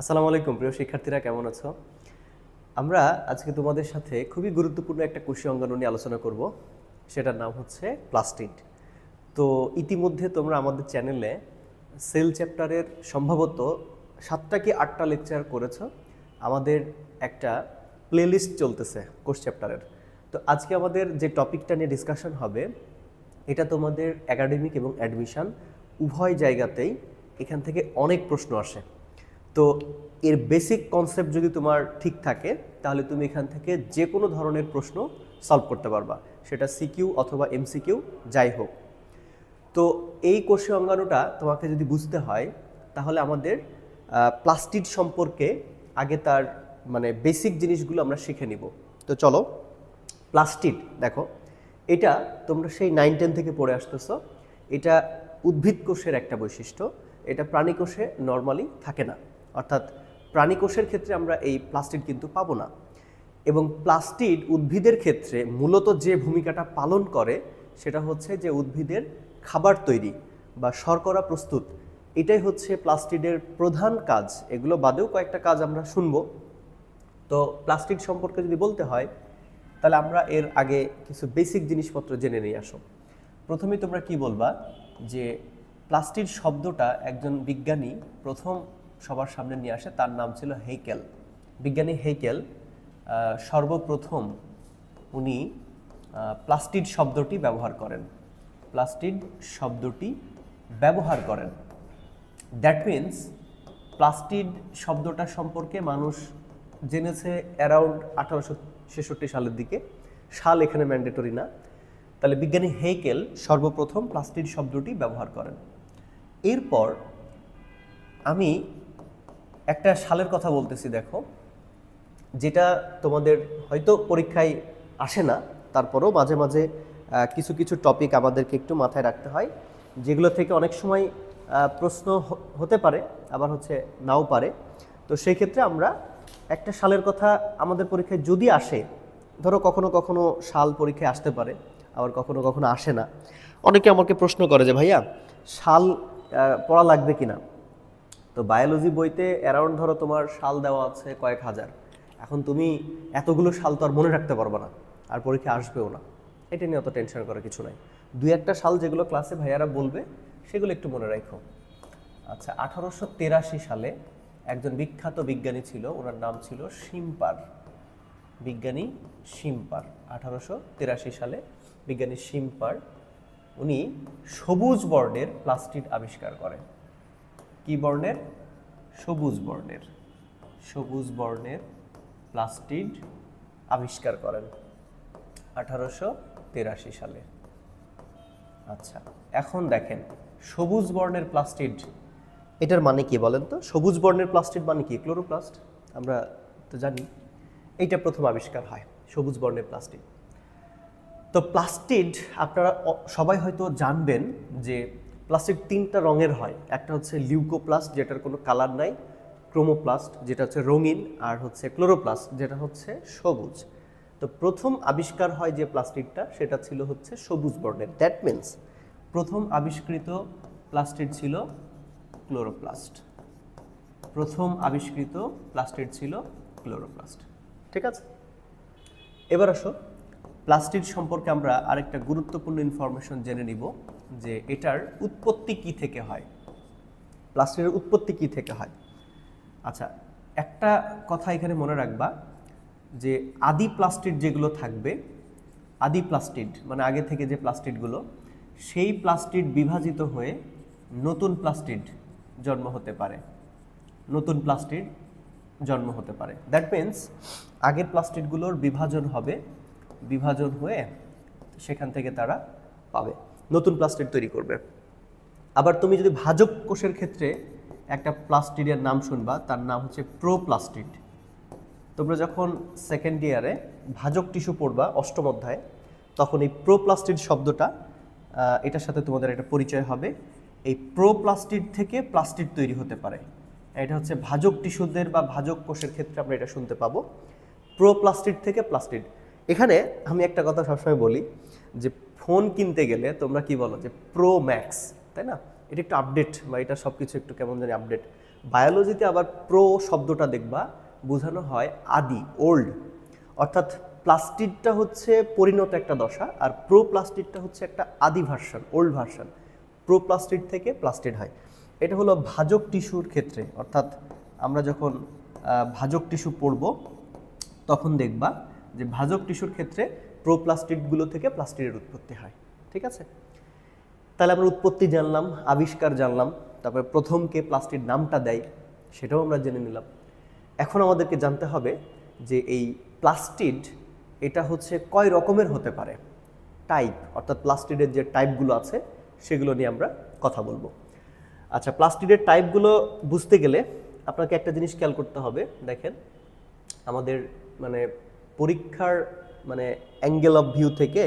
আসসালামু আলাইকুম প্রিয় শিক্ষার্থীরা, কেমন আছো? আমরা আজকে তোমাদের সাথে খুবই গুরুত্বপূর্ণ একটা কোষীয় অঙ্গাণু নিয়ে আলোচনা করব। সেটার নাম হচ্ছে প্লাস্টিড। তো ইতিমধ্যে তোমরা আমাদের চ্যানেলে সেল চ্যাপ্টারের সম্ভবত 7টা কি 8টা লেকচার করেছো। আমাদের একটা প্লেলিস্ট চলতেছে কোর্স চ্যাপ্টারের। তো আজকে আমাদের যে টপিকটা নিয়ে ডিসকাশন হবে, এটা তোমাদের একাডেমিক এবং অ্যাডমিশন উভয় জায়গাতেই এখান থেকে অনেক প্রশ্ন আসে। তো এর বেসিক কনসেপ্ট যদি তোমার ঠিক থাকে, তাহলে তুমি এখান থেকে যে কোনো ধরনের প্রশ্ন সলভ করতে পারবা, সেটা সিকিউ অথবা এমসিকিউ যাই হোক। তো এই কোষীয় অঙ্গাণুটা তোমাকে যদি বুঝতে হয়, তাহলে আমাদের প্লাস্টিড সম্পর্কে আগে তার বেসিক জিনিসগুলো আমরা শিখে নিব। তো চলো, প্লাস্টিড দেখো, এটা তোমরা সেই 9-10 থেকে পড়ে আসতেছো। এটা উদ্ভিদ কোষের একটা বৈশিষ্ট্য, এটা প্রাণী কোষে নর্মালি থাকে না। অর্থাৎ প্রাণী কোষের ক্ষেত্রে আমরা এই প্লাস্টিড কিন্তু পাবো না। এবং প্লাস্টিড উদ্ভিদের ক্ষেত্রে মূলত যে ভূমিকাটা পালন করে, সেটা হচ্ছে যে উদ্ভিদের খাবার তৈরি বা শর্করা প্রস্তুত। এটাই হচ্ছে প্লাস্টিডের প্রধান কাজ। এগুলো বাদেও কয়েকটা কাজ আমরা শুনবো। তো প্লাস্টিড সম্পর্কে যদি বলতে হয়, তাহলে আমরা এর আগে কিছু বেসিক জিনিসপত্র জেনে নিয়ে আসো। প্রথমেই তোমরা কি বলবা যে প্লাস্টিড শব্দটা একজন বিজ্ঞানী প্রথম সবার সামনে নিয়ে আসে, তার নাম ছিল হেইকেল। বিজ্ঞানী হেইকেল সর্বপ্রথম উনি প্লাস্টিড শব্দটি ব্যবহার করেন। প্লাস্টিড শব্দটি ব্যবহার করেন। দ্যাট মিন্স প্লাস্টিড শব্দটা সম্পর্কে মানুষ জেনেছে অ্যারাউন্ড 1866 সালের দিকে। সাল এখানে ম্যান্ডেটরি না। তাহলে বিজ্ঞানী হেইকেল সর্বপ্রথম প্লাস্টিড শব্দটি ব্যবহার করেন। এরপর আমি একটা সালের কথা বলতেছি, দেখো, যেটা তোমাদের হয়তো পরীক্ষায় আসে না, তারপরেও মাঝে মাঝে কিছু কিছু টপিক আমাদেরকে একটু মাথায় রাখতে হয়, যেগুলো থেকে অনেক সময় প্রশ্ন হতে পারে, আবার নাও পারে। তো সেই ক্ষেত্রে আমরা একটা সালের কথা আমাদের পরীক্ষায় যদি আসে, ধরো কখনো কখনো সাল পরীক্ষায় আসতে পারে, আবার কখনো কখনো আসে না। অনেকে আমাকে প্রশ্ন করে যে ভাইয়া, সাল পড়া লাগবে কিনা? তো বায়োলজি বইতে অ্যারাউন্ড ধরো তোমার সাল দেওয়া আছে কয়েক হাজার। এখন তুমি এতগুলো সাল তো আর মনে রাখতে পারবে না, আর পরীক্ষা আসবেও না। এটা নিয়ে অত টেনশন করার কিছু নাই। 2-1টা সাল যেগুলো ক্লাসে ভাইয়ারা বলবে, সেগুলো একটু মনে রাখো। আচ্ছা, 1883 সালে একজন বিখ্যাত বিজ্ঞানী ছিল, ওনার নাম ছিল শিম্পার। বিজ্ঞানী শিম্পার 1883 সালে বিজ্ঞানী শিম্পার উনি সবুজ বর্ণের প্লাস্টিড আবিষ্কার করেন। কি বর্ণের? সবুজ বর্ণের। সবুজ বর্ণের প্লাস্টিড আবিষ্কার করেন 1883 সালে। আচ্ছা, এখন দেখেন সবুজ বর্ণের প্লাস্টিড, এটার মানে কি বলেন তো? সবুজ বর্ণের প্লাস্টিড মানে কি? ক্লোরোপ্লাস্ট, আমরা তো জানি। এইটা প্রথম আবিষ্কার হয়, সবুজ বর্ণের প্লাস্টিড। তো প্লাস্টিড আপনারা সবাই হয়তো জানবেন যে প্লাস্টিড 3টা রঙের হয়। একটা হচ্ছে লিউকোপ্লাস্ট, যেটার কোনো কালার নাই, ক্রোমোপ্লাস্ট যেটা হচ্ছে রঙিন, আর ক্লোরোপ্লাস্ট যেটা হচ্ছে সবুজ। তো প্রথম আবিষ্কার হয় যে প্লাস্টিডটা, সেটা ছিল সবুজ বর্ণের। দ্যাট মিন্স প্রথম আবিষ্কৃত প্লাস্টিড ছিল ক্লোরোপ্লাস্ট। প্রথম আবিষ্কৃত প্লাস্টিড ছিল ক্লোরোপ্লাস্ট। ঠিক আছে, এবার আসো প্লাস্টিড সম্পর্কে আমরা আরেকটা গুরুত্বপূর্ণ ইনফরমেশন জেনে নিব, যে এটার উৎপত্তি কি থেকে হয়। প্লাস্টিডের উৎপত্তি কি থেকে হয়? আচ্ছা, একটা কথা এখানে মনে রাখবা, যে আদি প্লাস্টিড যেগুলো থাকবে, আদি প্লাস্টিড মানে আগে থেকে যে প্লাস্টিডগুলো, সেই প্লাস্টিড বিভাজিত হয়ে নতুন প্লাস্টিড জন্ম হতে পারে। নতুন প্লাস্টিড জন্ম হতে পারে। দ্যাট মিন্স আগের প্লাস্টিডগুলোর বিভাজন হবে, বিভাজন হয়ে সেখান থেকে তারা পাবে নতুন প্লাস্টিড তৈরি করবে। আবার তুমি যদি ভাজক কোষের ক্ষেত্রে একটা প্লাস্টিডের নাম শুনবা, তার নাম হচ্ছে প্রোপ্লাস্টিড। তোমরা যখন সেকেন্ড ইয়ারে ভাজক টিস্যু পড়বা, 8ম অধ্যায়ে, তখন এই প্রোপ্লাস্টিড শব্দটা, এটার সাথে তোমাদের একটা পরিচয় হবে। এই প্রোপ্লাস্টিড থেকে প্লাস্টিড তৈরি হতে পারে। এটা হচ্ছে ভাজক টিস্যুদের বা ভাজক কোষের ক্ষেত্রে আমরা এটা শুনতে পাবো, প্রোপ্লাস্টিড থেকে প্লাস্টিড। এখানে আমি একটা কথা সবসময় বলি, যে ফোন কিনতে গেলে তোমরা কি বলো? যে প্রো ম্যাক্স, তাই না? এটা একটু আপডেট, বা এটা সব কিছু একটু কেমন জানি আপডেট। বায়োলজিতে আবার প্রো শব্দটা দেখবা বোঝানো হয় আদি, ওল্ড, অর্থাৎ প্লাস্টিডটা হচ্ছে পরিণত একটা দশা, আর প্রো প্লাস্টিডটা হচ্ছে একটা আদি version, old version. Pro plastid থেকে প্লাস্টিড হয়। এটা হলো ভাজক টিস্যুর ক্ষেত্রে, অর্থাৎ আমরা যখন ভাজক টিস্যু পড়ব তখন দেখবা যে ভাজক টিস্যুর ক্ষেত্রে প্রোপ্লাস্টিডগুলো থেকে প্লাস্টিডের উৎপত্তি হয়। ঠিক আছে, তাহলে আমরা উৎপত্তি জানলাম, আবিষ্কার জানলাম, তারপরে প্রথম কে প্লাস্টিড নামটা দেয় সেটাও আমরা জেনে নিলাম। এখন আমাদেরকে জানতে হবে যে এই প্লাস্টিড এটা হচ্ছে কয় রকমের হতে পারে, টাইপ, অর্থাৎ প্লাস্টিডের যে টাইপগুলো আছে সেগুলো নিয়ে আমরা কথা বলবো। আচ্ছা, প্লাস্টিডের টাইপগুলো বুঝতে গেলে আপনাকে একটা জিনিস খেয়াল করতে হবে। দেখেন, আমাদের মানে পরীক্ষার মানে অ্যাঙ্গেল অফ ভিউ থেকে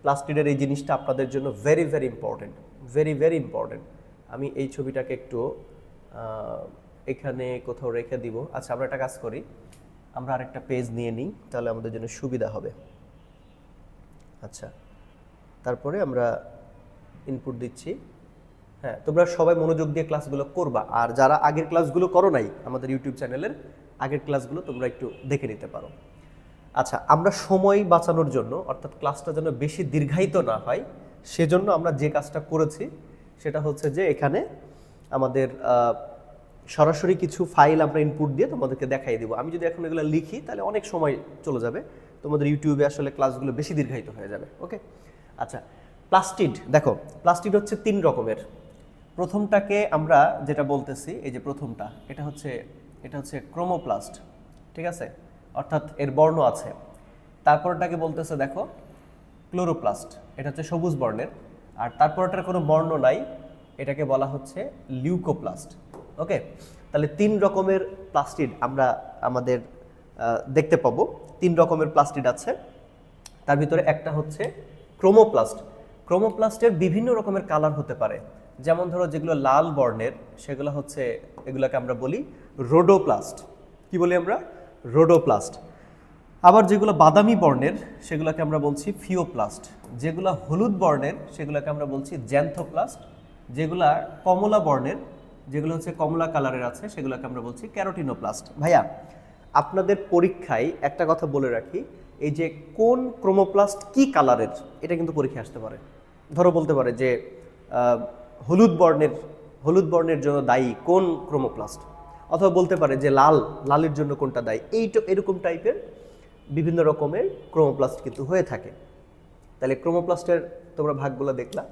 প্লাস্টিডের এই জিনিসটা আপনাদের জন্য very very important, very very important. আমি এই ছবিটাকে একটু এখানে কোথাও রেখে দিব। আচ্ছা, আমরা একটা কাজ করি, আমরা আরেকটা পেজ নিয়ে নিই, তাহলে আমাদের জন্য সুবিধা হবে। আচ্ছা, তারপরে আমরা ইনপুট দিচ্ছি। হ্যাঁ, তোমরা সবাই মনোযোগ দিয়ে ক্লাসগুলো করবা, আর যারা আগের ক্লাসগুলো করো নাই আমাদের ইউটিউব চ্যানেলের আগের ক্লাসগুলো তোমরা একটু দেখে নিতে পারো। আচ্ছা, আমরা সময় বাঁচানোর জন্য, অর্থাৎ ক্লাসটা যেন বেশি দীর্ঘায়িত না হয়, সেজন্য আমরা যে কাজটা করেছি সেটা হচ্ছে যে এখানে আমাদের সরাসরি কিছু ফাইল আমরা ইনপুট দিয়ে তোমাদেরকে দেখাই দিব। আমি যদি এখন এগুলো লিখি তাহলে অনেক সময় চলে যাবে, তোমাদের ইউটিউবে আসলে ক্লাসগুলো বেশি দীর্ঘায়িত হয়ে যাবে। ওকে, আচ্ছা, প্লাস্টিড দেখো, প্লাস্টিড হচ্ছে 3 রকমের। প্রথমটাকে আমরা যেটা বলতেছি, এই যে প্রথমটা, এটা হচ্ছে ক্রোমোপ্লাস্ট। ঠিক আছে, অর্থাৎ এর বর্ণ আছে। তারপরটাকে বলতেছে দেখো ক্লোরোপ্লাস্ট, এটা হচ্ছে সবুজ বর্ণের। আর তারপরটার কোনো বর্ণ নাই, এটাকে বলা হচ্ছে লিউকোপ্লাস্ট। ওকে, তাহলে 3 রকমের প্লাস্টিড আমরা আমাদের দেখতে পাবো। 3 রকমের প্লাস্টিড আছে, তার ভিতরে একটা হচ্ছে ক্রোমোপ্লাস্ট। ক্রোমোপ্লাস্টের বিভিন্ন রকমের কালার হতে পারে, যেমন ধরো যেগুলো লাল বর্ণের সেগুলো হচ্ছে, এগুলোকে আমরা বলি রোডোপ্লাস্ট। কি বলি আমরা? রোডোপ্লাস্ট। আবার যেগুলো বাদামি বর্ণের সেগুলোকে আমরা বলছি ফিওপ্লাস্ট। যেগুলো হলুদ বর্ণের সেগুলোকে আমরা বলছি জ্যান্থোপ্লাস্ট। যেগুলা কমলা বর্ণের, যেগুলো হচ্ছে কমলা কালারের আছে, সেগুলোকে আমরা বলছি ক্যারোটিনোপ্লাস্ট। ভাইয়া, আপনাদের পরীক্ষায় একটা কথা বলে রাখি, এই যে কোন ক্রোমোপ্লাস্ট কি কালারের, এটা কিন্তু পরীক্ষায় আসতে পারে। ধরো বলতে পারে যে হলুদ বর্ণের জন্য দায়ী কোন ক্রোমোপ্লাস্ট, অথবা বলতে পারে যে লালের জন্য কোনটা দায়ী। এরকম টাইপের বিভিন্ন রকমের ক্রোমোপ্লাস্ট কিন্তু হয়ে থাকে। তাহলে ক্রোমোপ্লাস্টের তোমরা ভাগগুলো দেখলা।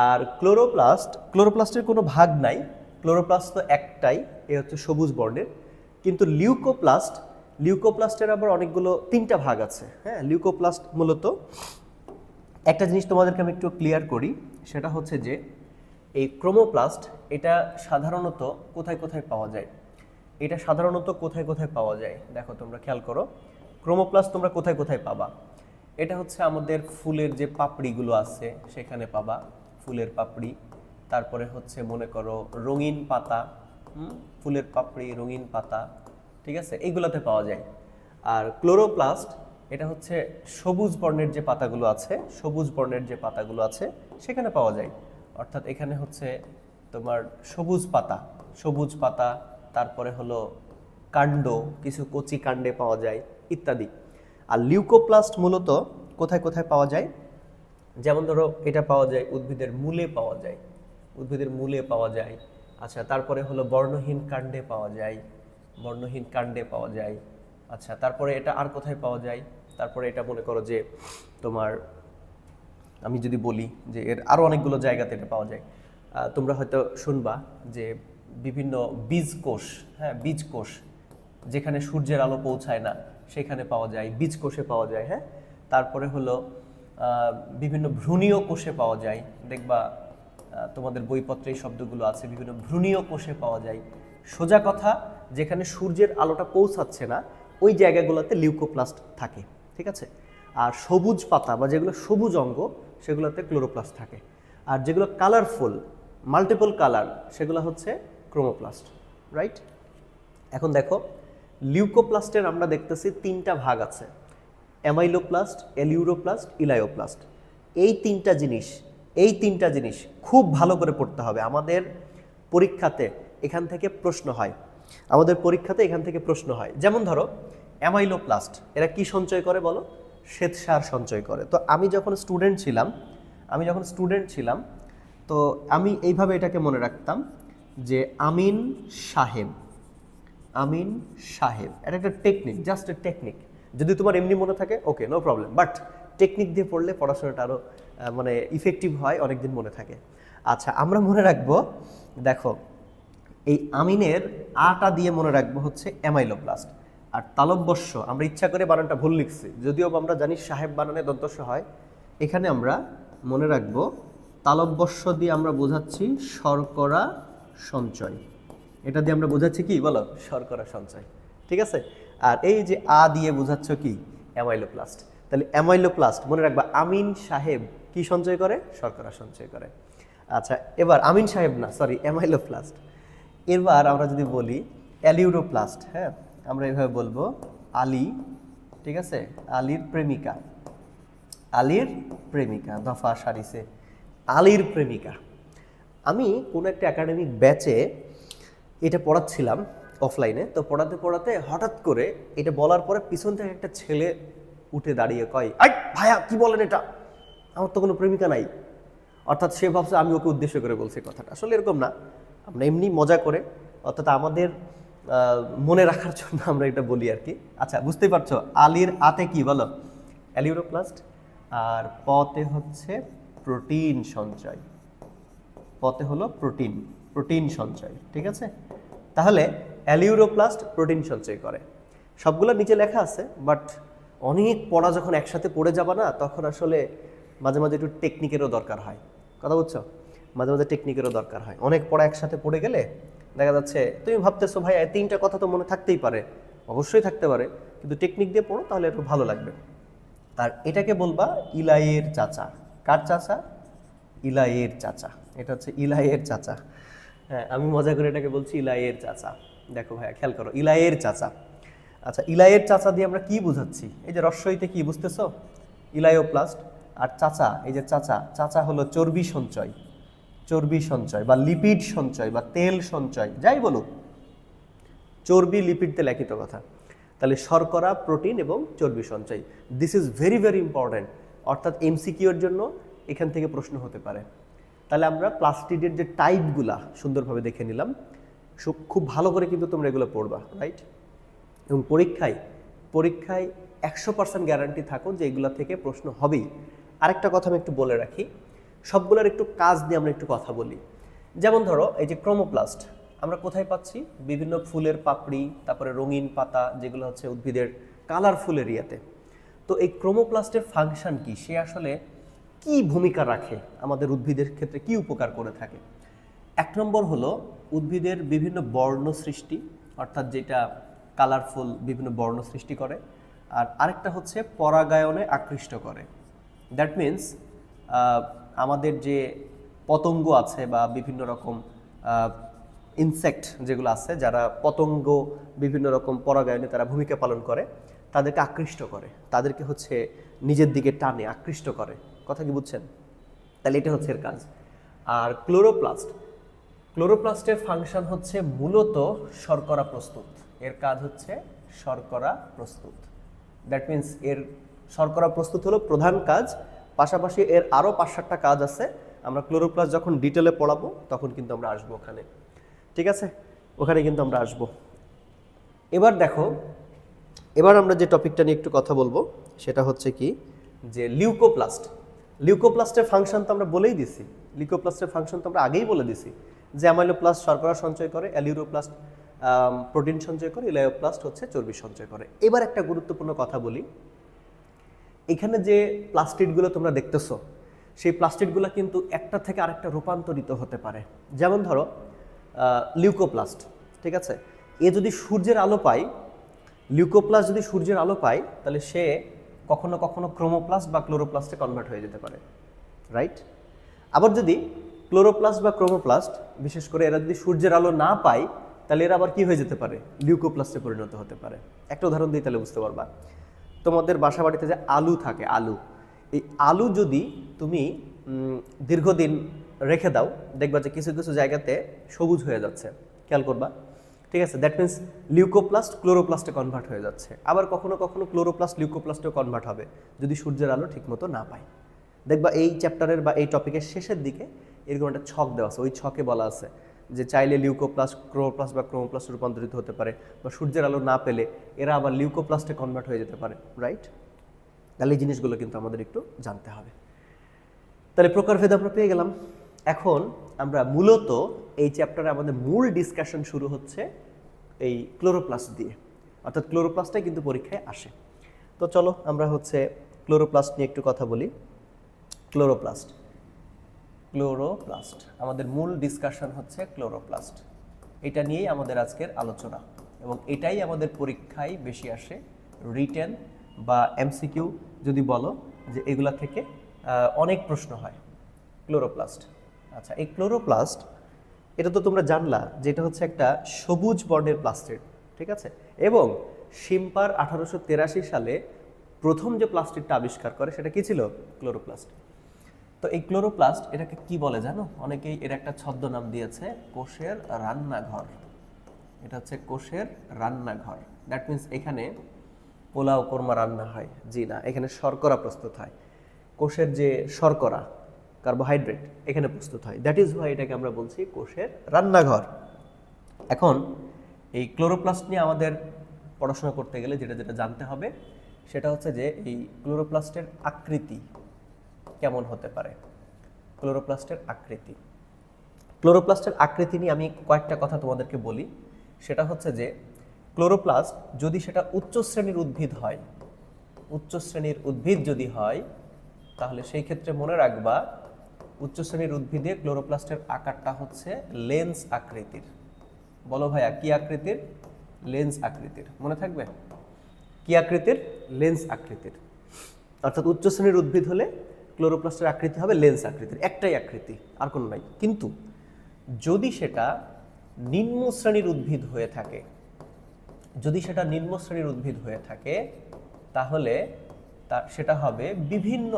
আর ক্লোরোপ্লাস্টের কোনো ভাগ নাই, ক্লোরোপ্লাস্ট তো একটাই, এ হচ্ছে সবুজ বর্ণের। কিন্তু লিউকোপ্লাস্টের আবার অনেকগুলো 3টা ভাগ আছে। হ্যাঁ, লিউকোপ্লাস্ট মূলত একটা জিনিস তোমাদেরকে আমি একটু ক্লিয়ার করি, সেটা হচ্ছে যে এই ক্রোমোপ্লাস্ট এটা সাধারণত কোথায় কোথায় পাওয়া যায়। দেখো, তোমরা খেয়াল করো, ক্রোমোপ্লাস্ট তোমরা কোথায় কোথায় পাবা। এটা হচ্ছে আমাদের ফুলের যে পাপড়িগুলো আছে সেখানে পাবা, ফুলের পাপড়ি। তারপরে হচ্ছে মনে করো রঙিন পাতা, ফুলের পাপড়ি, রঙিন পাতা, ঠিক আছে, এইগুলোতে পাওয়া যায়। আর ক্লোরোপ্লাস্ট এটা হচ্ছে সবুজ বর্ণের যে পাতাগুলো আছে সেখানে পাওয়া যায়। অর্থাৎ এখানে হচ্ছে তোমার সবুজ পাতা, তারপরে হলো কাণ্ড, কিছু কচি কাণ্ডে পাওয়া যায় ইত্যাদি। আর লিউকোপ্লাস্ট মূলত কোথায় কোথায় পাওয়া যায়, যেমন ধরো এটা পাওয়া যায় উদ্ভিদের মূলে পাওয়া যায়। আচ্ছা, তারপরে হলো বর্ণহীন কাণ্ডে পাওয়া যায়। আচ্ছা, তারপরে এটা আর কোথায় পাওয়া যায়, তারপরে এটা মনে করো যে তোমার, আমি যদি বলি যে এর আরো অনেকগুলো জায়গাতে এটা পাওয়া যায়। তোমরা হয়তো শুনবা যে বিভিন্ন বীজকোষ, যেখানে সূর্যের আলো পৌঁছায় না সেখানে পাওয়া যায়, বীজকোষে পাওয়া যায়। হ্যাঁ, তারপরে হলো বিভিন্ন ভ্রূণীয় কোষে পাওয়া যায়। দেখবা তোমাদের বইপত্রে এই শব্দগুলো আছে, বিভিন্ন ভ্রূণীয় কোষে পাওয়া যায়। সোজা কথা, যেখানে সূর্যের আলোটা পৌঁছাচ্ছে না ওই জায়গাগুলোতে লিউকোপ্লাস্ট থাকে। ঠিক আছে, আর সবুজ পাতা বা যেগুলো সবুজ অঙ্গ সেগুলোতে ক্লোরোপ্লাস্ট থাকে। আর যেগুলো কালারফুল, মাল্টিপল কালার, সেগুলো হচ্ছে ক্রোমোপ্লাস্ট। রাইট, এখন দেখো লিউকোপ্লাস্টের আমরা দেখতেছি 3টা ভাগ আছে, অ্যামাইলোপ্লাস্ট, এলিউরোপ্লাস্ট, ইলায়োপ্লাস্ট। এই তিনটা জিনিস খুব ভালো করে পড়তে হবে। আমাদের পরীক্ষাতে এখান থেকে প্রশ্ন হয়, আমাদের পরীক্ষাতে এখান থেকে প্রশ্ন হয়। যেমন ধরো অ্যামাইলোপ্লাস্ট, এরা কি সঞ্চয় করে বলো? শ্বেতসার সঞ্চয় করে। তো আমি যখন স্টুডেন্ট ছিলাম তো আমি এইভাবে এটাকে মনে রাখতাম যে আমিন সাহেব, এটা একটা টেকনিক, জাস্ট এ টেকনিক। যদি তোমার এমনি মনে থাকে ওকে, নো প্রবলেম, বাট টেকনিক দিয়ে পড়লে পড়াশোনাটা আরও মানে ইফেক্টিভ হয়, অনেকদিন মনে থাকে। আচ্ছা, আমরা মনে রাখবো, দেখো এই আমিনের আটা দিয়ে মনে রাখবো হচ্ছে অ্যামাইলোপ্লাস্ট, আর তালব্যস্য আমরা ইচ্ছা করে বানানটা ভুল লিখছি, যদিও আমরা জানি সাহেব বানানে দন্তস্য হয়। এখানে আমরা মনে রাখবো তালব্যস্য দিয়ে আমরা বোঝাচ্ছি শর্করা সঞ্চয়, এটা দিয়ে আমরা বোঝাচ্ছি কি বলো? শর্করা সঞ্চয়, ঠিক আছে। আর এই যে আ দিয়ে বোঝাচ্ছ কি? অ্যামাইলোপ্লাস্ট। তাহলে অ্যামাইলোপ্লাস্ট মনে রাখবা, আমিন সাহেব কি সঞ্চয় করে? শর্করা সঞ্চয় করে। আচ্ছা, এবার আমিন সাহেব না, সরি, অ্যামাইলোপ্লাস্ট। এবার আমরা যদি বলি অ্যালিউরোপ্লাস্ট, হ্যাঁ আমরা এভাবে বলবো আলী, ঠিক আছে, আলীর প্রেমিকা, দফা সারিসে, আলীর প্রেমিকা। আমি কোনো একটা একাডেমিক ব্যাচে এটা পড়াচ্ছিলাম অফলাইনে, তো পড়াতে পড়াতে হঠাৎ করে এটা বলার পরে পিছন থেকে একটা ছেলে উঠে দাঁড়িয়ে কয়, আই ভাইয়া কি বলেন এটা, আমার তো কোনো প্রেমিকা নাই। অর্থাৎ সে ভাবছে আমি ওকে উদ্দেশ্য করে বলছি কথাটা, আসলে এরকম না, আমরা এমনি মজা করে, অর্থাৎ আমাদের মনে রাখার জন্য আমরা এটা বলি আর কি। আচ্ছা, বুঝতেই পারছো, আলীর আতে কি বলো? অ্যালিউরোপ্লাস্ট, আর পতে হচ্ছে প্রোটিন সঞ্চয়, পতে হলো প্রোটিন সঞ্চয়, ঠিক আছে। তাহলে অ্যালিউরোপ্লাস্ট প্রোটিন সঞ্চয় করে, সবগুলো নিচে লেখা আছে, বাট অনেক পড়া যখন একসাথে পড়ে যাবা না, তখন আসলে মাঝে মাঝে একটু টেকনিকেরও দরকার হয়, কথা বুঝছো? মাঝে মাঝে টেকনিকেরও দরকার হয়। অনেক পড়া একসাথে পড়ে গেলে দেখা যাচ্ছে তুমি ভাবতেছো ভাই তিনটা কথা তো মনে থাকতেই পারে, অবশ্যই থাকতে পারে, কিন্তু টেকনিক দিয়ে পড়ো তাহলে একটু ভালো লাগবে। আর এটাকে বলবা ইলাইয়ের চাচা। কার চাচা? ইলাইয়ের চাচা, এটা হচ্ছে ইলাইয়ের চাচা। হ্যাঁ, আমি মজা করে এটাকে বলছি ইলাইয়ের চাচা। দেখো ভাইয়া খেয়াল করো, ইলাইয়ের চাচা। আচ্ছা, ইলাইয়ের চাচা দিয়ে আমরা কি বুঝাচ্ছি? এই যে রস্বইতে কি বুঝতেছো? ইলায়োপ্লাস্ট। আর চাচা, এই যে চাচা হলো চর্বি সঞ্চয় বা লিপিড সঞ্চয় বা তেল সঞ্চয়, যাই বলো, চর্বি লিপিড তেল একই তো কথা। তাহলে শর্করা, প্রোটিন এবং চর্বি সঞ্চয়, this is very very important. অর্থাৎ এমসিকিউর জন্য এখান থেকে প্রশ্ন হতে পারে। তাহলে আমরা প্লাস্টিডের যে টাইপগুলা সুন্দরভাবে দেখে নিলাম, খুব ভালো করে কিন্তু তোমরা এগুলো পড়বা, রাইট? এবং পরীক্ষায় 100% গ্যারান্টি থাকো যে এগুলা থেকে প্রশ্ন হবেই। আরেকটা কথা আমি একটু বলে রাখি, সবগুলোর একটু কাজ দিয়ে আমরা একটু কথা বলি। যেমন ধরো এই যে ক্রোমোপ্লাস্ট আমরা কোথায় পাচ্ছি? বিভিন্ন ফুলের পাপড়ি, তারপরে রঙিন পাতা, যেগুলো হচ্ছে উদ্ভিদের কালারফুল এরিয়াতে। তো এই ক্রোমোপ্লাস্টের ফাংশন কি? সে আসলে কি ভূমিকা রাখে আমাদের উদ্ভিদের ক্ষেত্রে, কি উপকার করে থাকে? 1 নম্বর হলো উদ্ভিদের বিভিন্ন বর্ণ সৃষ্টি, অর্থাৎ যেটা কালারফুল বিভিন্ন বর্ণ সৃষ্টি করে। আর আরেকটা হচ্ছে পরাগায়নে আকৃষ্ট করে। দ্যাট মিন্স আমাদের যে পতঙ্গ আছে বা বিভিন্ন রকম ইনসেক্ট যেগুলো আছে, যারা পতঙ্গ বিভিন্ন রকম পরাগায়নে তারা ভূমিকা পালন করে, তাদেরকে আকৃষ্ট করে, তাদেরকে হচ্ছে নিজের দিকে টানে, আকৃষ্ট করে। কথা কি বুঝছেন? তাহলে এটা হচ্ছে এর কাজ। আর ক্লোরোপ্লাস্টের ফাংশন হচ্ছে মূলত শর্করা প্রস্তুত, এর কাজ হচ্ছে শর্করা প্রস্তুত। দ্যাট মিন্স এর শর্করা প্রস্তুত হলো প্রধান কাজ, পাশাপাশি এর আরও 5-7টা কাজ আছে। আমরা ক্লোরোপ্লাস্ট যখন ডিটেলে পড়াবো তখন কিন্তু আমরা আসবো ওখানে, ঠিক আছে? ওখানে কিন্তু আমরা আসবো। এবার দেখো, এবার আমরা যে টপিকটা নিয়ে একটু কথা বলবো সেটা হচ্ছে কি, যে লিউকোপ্লাস্টের ফাংশন তো আমরা বলেই দিছি, লিউকোপ্লাস্টের ফাংশন তো আমরা আগেই বলে দিছি যে অ্যামাইলোপ্লাস্ট শর্করা সঞ্চয় করে, অ্যালিউরোপ্লাস্ট প্রোটিন সঞ্চয় করে, ইলায়োপ্লাস্ট হচ্ছে চর্বি সঞ্চয় করে। এবার একটা গুরুত্বপূর্ণ কথা বলি, এখানে যে প্লাস্টিডগুলো তোমরা দেখতেছো, সেই প্লাস্টিডগুলো কিন্তু একটা থেকে আরেকটা রূপান্তরিত হতে পারে। যেমন ধরো লিউকোপ্লাস্ট, ঠিক আছে, এ যদি সূর্যের আলো পায়, লিউকোপ্লাস্ট যদি সূর্যের আলো পায়, তাহলে সে কখনো কখনো ক্রোমোপ্লাস্ট বা ক্লোরোপ্লাস্টে কনভার্ট হয়ে যেতে পারে, রাইট? আবার যদি ক্লোরোপ্লাস্ট বা ক্রোমোপ্লাস্ট, বিশেষ করে এরা যদি সূর্যের আলো না পায়, তাহলে এরা আবার কি হয়ে যেতে পারে? লিউকোপ্লাস্টে পরিণত হতে পারে। একটা উদাহরণ দিই তাহলে বুঝতে পারবা। তোমাদের বাসা বাড়িতে যে আলু থাকে, এই আলু যদি তুমি দীর্ঘদিন রেখে দাও, দেখবা যে কিছু কিছু জায়গাতে সবুজ হয়ে যাচ্ছে, খেয়াল করবা, ঠিক আছে? দ্যাট মিনস লিউকোপ্লাস্ট ক্লোরোপ্লাস্টে কনভার্ট হয়ে যাচ্ছে। আবার কখনো কখনো ক্লোরোপ্লাস্ট লিউকোপ্লাস্টেও কনভার্ট হবে যদি সূর্যের আলো ঠিকমতো না পায়। দেখবা এই চ্যাপ্টারের বা এই টপিকের শেষের দিকে এরকম একটা ছক দেওয়া আছে, ওই ছকে বলা আছে যে চাইলে লিউকোপ্লাস্ট ক্লোরোপ্লাস্ট বা ক্রোমোপ্লাস্টে রূপান্তরিত হতে পারে, বা সূর্যের আলো না পেলে এরা আবার লিউকোপ্লাস্টে কনভার্ট হয়ে যেতে পারে, রাইট? তাহলে এই জিনিসগুলো কিন্তু আমাদের একটু জানতে হবে। তাহলে প্রকারভেদ আমরা পেয়ে গেলাম। এখন আমরা মূলত এই চ্যাপ্টারে আমাদের মূল ডিসকাশন শুরু হচ্ছে এই ক্লোরোপ্লাস্ট দিয়ে, অর্থাৎ ক্লোরোপ্লাস্টটাই কিন্তু পরীক্ষায় আসে। তো চলো আমরা হচ্ছে ক্লোরোপ্লাস্ট নিয়ে একটু কথা বলি। ক্লোরোপ্লাস্ট আমাদের মূল ডিসকাশন হচ্ছে ক্লোরোপ্লাস্ট। এটা নিয়েই আমাদের আজকের আলোচনা, এবং এটাই আমাদের পরীক্ষায় বেশি আসে, রিটেন বা এমসিকিউ যদি বলো, যে এগুলা থেকে অনেক প্রশ্ন হয়। ক্লোরোপ্লাস্ট, আচ্ছা এই ক্লোরোপ্লাস্ট এটা তো তোমরা জানলা যে এটা হচ্ছে একটা সবুজ বর্ণের প্লাস্টিড, ঠিক আছে? এবং শিম্পার 1883 সালে প্রথম যে প্লাস্টিকটা আবিষ্কার করে সেটা কি ছিল? ক্লোরোপ্লাস্ট। তো এই ক্লোরোপ্লাস্ট এটাকে কি বলে জানো? অনেকেই এর একটা ছদ্মনাম দিয়েছে কোষের রান্নাঘর। এটা হচ্ছে কোষের রান্নাঘর। দ্যাট মিনস এখানে পোলাও কোরমা রান্না হয়, জি না, এখানে শর্করা প্রস্তুত হয়। কোষের যে শর্করা, কার্বোহাইড্রেট এখানে প্রস্তুত হয়। দ্যাট ইজ হোয়াই এটাকে আমরা বলছি কোষের রান্নাঘর। এখন এই ক্লোরোপ্লাস্ট নিয়ে আমাদের পড়াশোনা করতে গেলে যেটা যেটা জানতে হবে সেটা হচ্ছে যে এই ক্লোরোপ্লাস্টের আকৃতি কেমন হতে পারে। ক্লোরোপ্লাস্টের আকৃতি নিয়ে আমি কয়েকটা কথা তোমাদেরকে বলি। সেটা হচ্ছে যে ক্লোরোপ্লাস্ট যদি সেটা উচ্চ শ্রেণীর উদ্ভিদ যদি হয়, তাহলে সেই ক্ষেত্রে মনে রাখবা উচ্চ শ্রেণীর উদ্ভিদে ক্লোরোপ্লাস্টের আকারটা হচ্ছে লেন্স আকৃতির। বলো ভাইয়া কি আকৃতির? লেন্স আকৃতির। মনে থাকবে কি আকৃতির? লেন্স আকৃতির। অর্থাৎ উচ্চ শ্রেণীর উদ্ভিদ হলে ক্লোরোপ্লাস্টের আকৃতি হবে লেন্স আকৃতির, একটাই আকৃতি, আর কোনো নাই। কিন্তু যদি সেটা নিম্ন শ্রেণীর উদ্ভিদ হয়ে থাকে, তাহলে সেটা হবে বিভিন্ন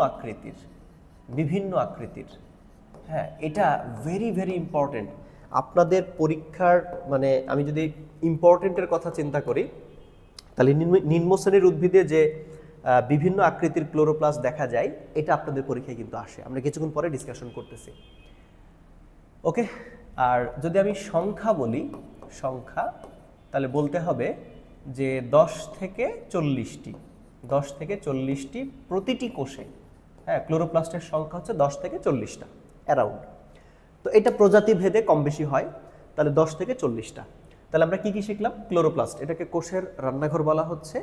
আকৃতির। হ্যাঁ, এটা ভেরি ভেরি ইম্পর্টেন্ট আপনাদের পরীক্ষার, মানে আমি যদি ইম্পর্টেন্টের কথা চিন্তা করি, তাহলে নিম্ন শ্রেণীর উদ্ভিদে যে বিভিন্ন আকৃতির ক্লোরোপ্লাস্ট দেখা যায়, এটা আপনাদের পরীক্ষায় কিন্তু আসে। আমরা কিছুক্ষণ পরে ডিসকাশন করতেছি, ওকে? আর যদি আমি সংখ্যা বলি, তাহলে বলতে হবে যে 10 থেকে 40টি প্রতিটি কোষে। হ্যাঁ, ক্লোরোপ্লাস্টের সংখ্যা হচ্ছে 10 থেকে 40টা অ্যারাউন্ড। তো এটা প্রজাতি ভেদে কম বেশি হয়, তাহলে 10 থেকে 40টা। তাহলে আমরা কি কি শিখলাম? ক্লোরোপ্লাস্ট এটাকে কোষের রান্নাঘর বলা হচ্ছে,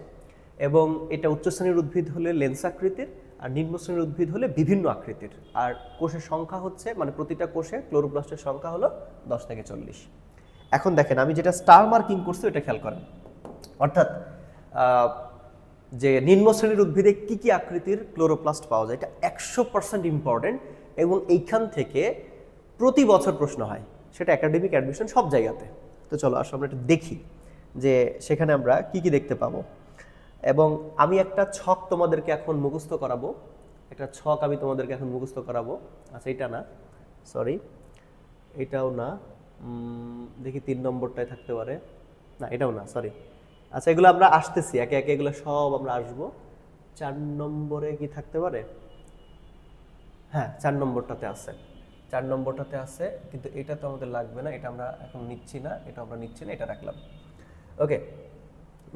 এবং এটা উচ্চ শ্রেণীর উদ্ভিদ হলে লেন্স আকৃতির, আর নিম্ন শ্রেণীর উদ্ভিদ হলে বিভিন্ন আকৃতির। আর কোষের সংখ্যা হচ্ছে, মানে প্রতিটা কোষে ক্লোরোপ্লাস্টের সংখ্যা হলো 10 থেকে 40। এখন দেখেন আমি যেটা স্টার মার্কিং করছি ওটা খেয়াল করেন। অর্থাৎ যে নিম্ন শ্রেণীর উদ্ভিদে কি কি আকৃতির ক্লোরোপ্লাস্ট পাওয়া যায়, এটা 100% ইম্পর্টেন্ট, এবং এইখান থেকে প্রতি বছর প্রশ্ন হয়, সেটা একাডেমিক অ্যাডমিশন সব জায়গাতে। তো চলো আসলে আমরা এটা দেখি যে সেখানে আমরা কি কি দেখতে পাবো। এবং আমি একটা ছক তোমাদেরকে এখন মুখস্থ করাবো। আচ্ছা এটা না, সরি এটাও না, দেখি 3 নম্বরটায় থাকতে পারে, না এটাও না, সরি। আচ্ছা এগুলো আমরা আসতেছি একে একে, এগুলো সব আমরা আসবো। 4 নম্বরে কি থাকতে পারে? হ্যাঁ 4 নম্বরটাতে আছে, কিন্তু এটা তো আমাদের লাগবে না, এটা আমরা এখন নিচ্ছি না, এটা রাখলাম। ওকে,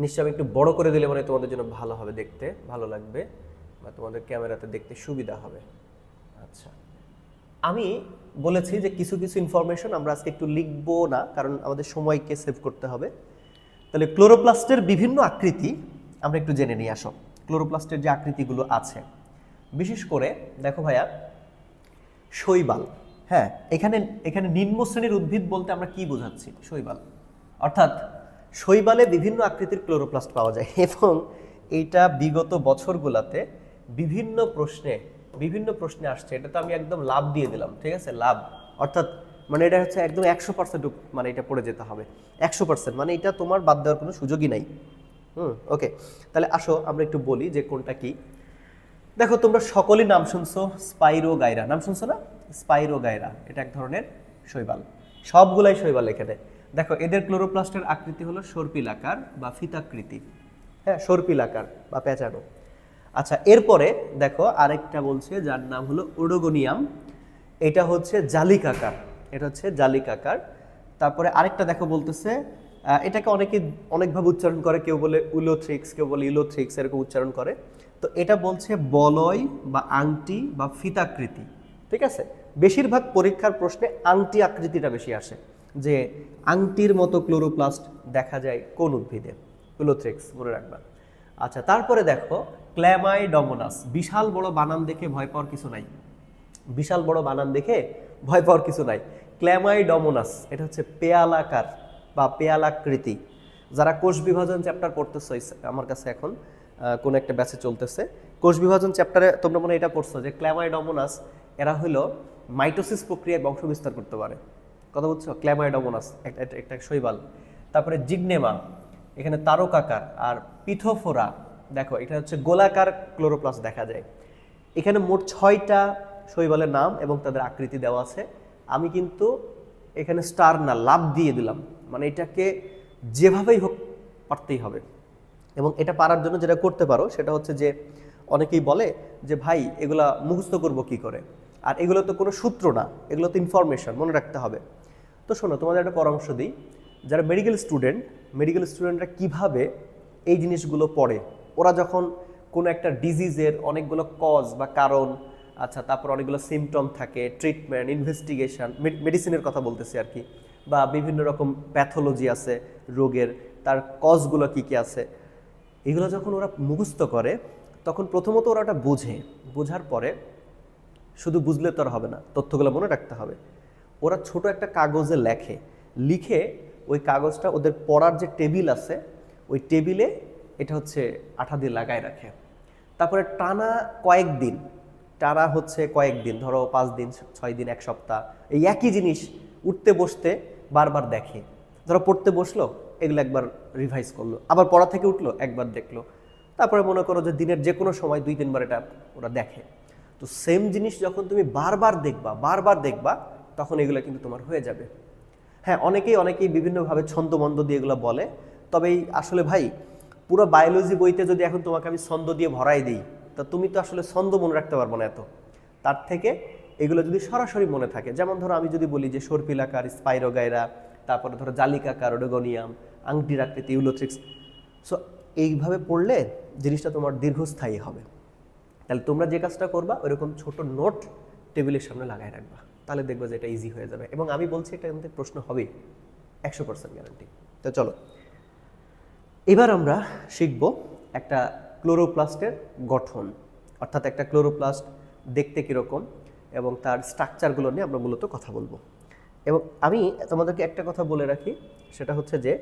নিশ্চয়ই আমি একটু বড় করে দিলে মানে তোমাদের জন্য ভালো হবে, দেখতে ভালো লাগবে, বা তোমাদের ক্যামেরাতে দেখতে সুবিধা হবে। আচ্ছা, আমি বলেছি যে কিছু কিছু ইনফরমেশন আমরা আজকে একটু লিখবো না, কারণ আমাদের সময়কে সেভ করতে হবে। তাহলে ক্লোরোপ্লাস্টের বিভিন্ন আকৃতি আমরা একটু জেনে নিয়ে আসো। ক্লোরোপ্লাস্টের যে আকৃতিগুলো আছে, বিশেষ করে দেখো ভাইয়া, শৈবাল। হ্যাঁ, এখানে নিম্ন শ্রেণীর উদ্ভিদ বলতে আমরা কি বোঝাচ্ছি? শৈবাল। অর্থাৎ শৈবালে বিভিন্ন আকৃতির ক্লোরোপ্লাস্ট পাওয়া যায়, এবং এইটা বিগত বছরগুলোতে বিভিন্ন প্রশ্নে আসছে। এটা তো আমি একদম লাভ দিয়ে দিলাম, ঠিক আছে? লাভ অর্থাৎ মানে এটা হচ্ছে একদম 100%, মানে এটা পড়ে যেতে হবে 100%, মানে এটা তোমার বাদ দেওয়ার কোনো সুযোগই নাই। ওকে, তাহলে আসো আমরা একটু বলি যে কোনটা কি। দেখো তোমরা সকলেই নাম শুনছো, স্পাইরোগাইরা নাম শুনছো না? স্পাইরোগাইরা এটা এক ধরনের শৈবাল, সবগুলাই শৈবাল এখানে। দেখো এদের ক্লোরোপ্লাস্টের আকৃতি হলো সর্পিলাকার বা ফিতাকৃতি, হ্যাঁ সর্পিলাকার বা পেঁচানো। আচ্ছা এরপরে দেখো আরেকটা বলছে যার নাম হলো ওডোগোনিয়াম, এটা হচ্ছে জালিকাকার, এটা হচ্ছে জালিকাকার। তারপরে আরেকটা দেখো বলতেছে এটাকে অনেকে অনেকভাবে উচ্চারণ করে, কেউ বলে উলোথ্রিক্স, কেউ বলে ইলোথ্রিক্স, এরকম উচ্চারণ করে। তো এটা বলছে বলয় বা আংটি বা ফিতাকৃতি, ঠিক আছে। বেশিরভাগ পরীক্ষার প্রশ্নে আংটি আকৃতিটা বেশি আসে, যে আংটির মতো ক্লোরোপ্লাস্ট দেখা যায় কোন উদ্ভিদে, উলোথ্রিক্স মনে রাখবা। আচ্ছা তারপরে দেখো ক্ল্যামাইডোমোনাস, বিশাল বড় বানান দেখে ভয় পাওয়ার কিছু নাই, বিশাল বড় বানান দেখে ভয় পাওয়ার কিছু নাই। ক্ল্যামাইডোমোনাস এটা হচ্ছে পেয়ালাকার বা পেয়ালাকৃতি। যারা কোষ বিভাজন চ্যাপ্টার পড়তেছো আমার কাছে এখন কোন একটা ব্যাচে চলতেছে, কোষ বিভাজন চ্যাপ্টারে তোমরা মনে এটা পড়ছো যে ক্ল্যামাইডোমোনাস এরা হলো মাইটোসিস প্রক্রিয়ায় বংশ বিস্তার করতে পারে, কথা বুঝছো, ক্ল্যামাইডোমোনাস একটা শৈবাল। তারপরে জিগনেমা, এখানে তারকাকার। আর পিথোফোরা দেখো এটা হচ্ছে গোলাকার ক্লোরোপ্লাস্ট দেখা যায়। এখানে মোট 6টা শৈবালের নাম এবং তাদের আকৃতি দেওয়া আছে। আমি কিন্তু এখানে স্টার না লাভ দিয়ে দিলাম, মানে এটাকে যেভাবেই হোক পারতেই হবে। এবং এটা পারার জন্য যেটা করতে পারো সেটা হচ্ছে যে অনেকেই বলে যে ভাই এগুলা মুখস্থ করব কি করে, আর এগুলো তো কোনো সূত্র না, এগুলো তো ইনফরমেশন, মনে রাখতে হবে। তো শোনো তোমাদের একটা পরামর্শ দিই, যারা মেডিকেল স্টুডেন্টরা কিভাবে এই জিনিসগুলো পড়ে, ওরা যখন কোনো একটা ডিজিজের অনেকগুলো কজ বা কারণ, আচ্ছা তারপর অনেকগুলো সিমটম থাকে, ট্রিটমেন্ট, ইনভেস্টিগেশন, মেডিসিনের কথা বলতেছি আর কি, বা বিভিন্ন রকম প্যাথোলজি আছে রোগের, তার কজগুলো কী কী আছে, এগুলো যখন ওরা মুখস্থ করে তখন প্রথমত ওরা ওটা বোঝার পরে শুধু বুঝলে তো আর হবে না, তথ্যগুলো মনে রাখতে হবে। ওরা ছোট একটা কাগজে লিখে ওই কাগজটা ওদের পড়ার যে টেবিল আছে ওই টেবিলে এটা হচ্ছে আঠা দিয়ে লাগায় রাখে। তারপরে টানা কয়েকদিন, ধরো 5 দিন 6 দিন 1 সপ্তাহ এই একই জিনিস উঠতে বসতে বারবার দেখে। ধরো পড়তে বসলো, এগুলো একবার রিভাইজ করলো, আবার পড়া থেকে উঠলো একবার দেখলো, তারপরে মনে করো যে দিনের যে কোনো সময় 2-3 বার এটা ওরা দেখে। তো সেম জিনিস যখন তুমি বারবার দেখবা তখন এগুলো কিন্তু তোমার হয়ে যাবে। হ্যাঁ অনেকেই বিভিন্নভাবে ছন্দমন্দ দিয়ে এগুলো বলে, তবে আসলে ভাই পুরো বায়োলজি বইতে যদি এখন তোমাকে আমি ছন্দ দিয়ে ভরাই দিই তা তুমি তো আসলে ছন্দ মনে রাখতে পারবো না এত। তার থেকে এগুলো যদি সরাসরি মনে থাকে, যেমন ধরো আমি যদি বলি যে সর্পিলাকার, স্পাইরোগাইরা, তারপরে ধরো জালিকাকার, ওডোগোনিয়াম, আংটির আকৃতি, ইউলোথ্রিক্স, সো এইভাবে পড়লে জিনিসটা তোমার দীর্ঘস্থায়ী হবে। তাহলে তোমরা যে কাজটা করবা ওইরকম ছোট নোট টেবিলের সামনে লাগাই রাখবা, তাহলে দেখবা যে এটা ইজি হয়ে যাবে। এবং আমি বলছি এটা কিন্তু প্রশ্ন হবেই, 100% গ্যারান্টি। তো চলো এবার আমরা শিখব একটা ক্লোরোপ্লাস্টের গঠন, অর্থাৎ একটা ক্লোরোপ্লাস্ট দেখতে কীরকম এবং তার স্ট্রাকচারগুলো নিয়ে আমরা মূলত কথা বলবো। এবং আমি তোমাদেরকে একটা কথা বলে রাখি, সেটা হচ্ছে যে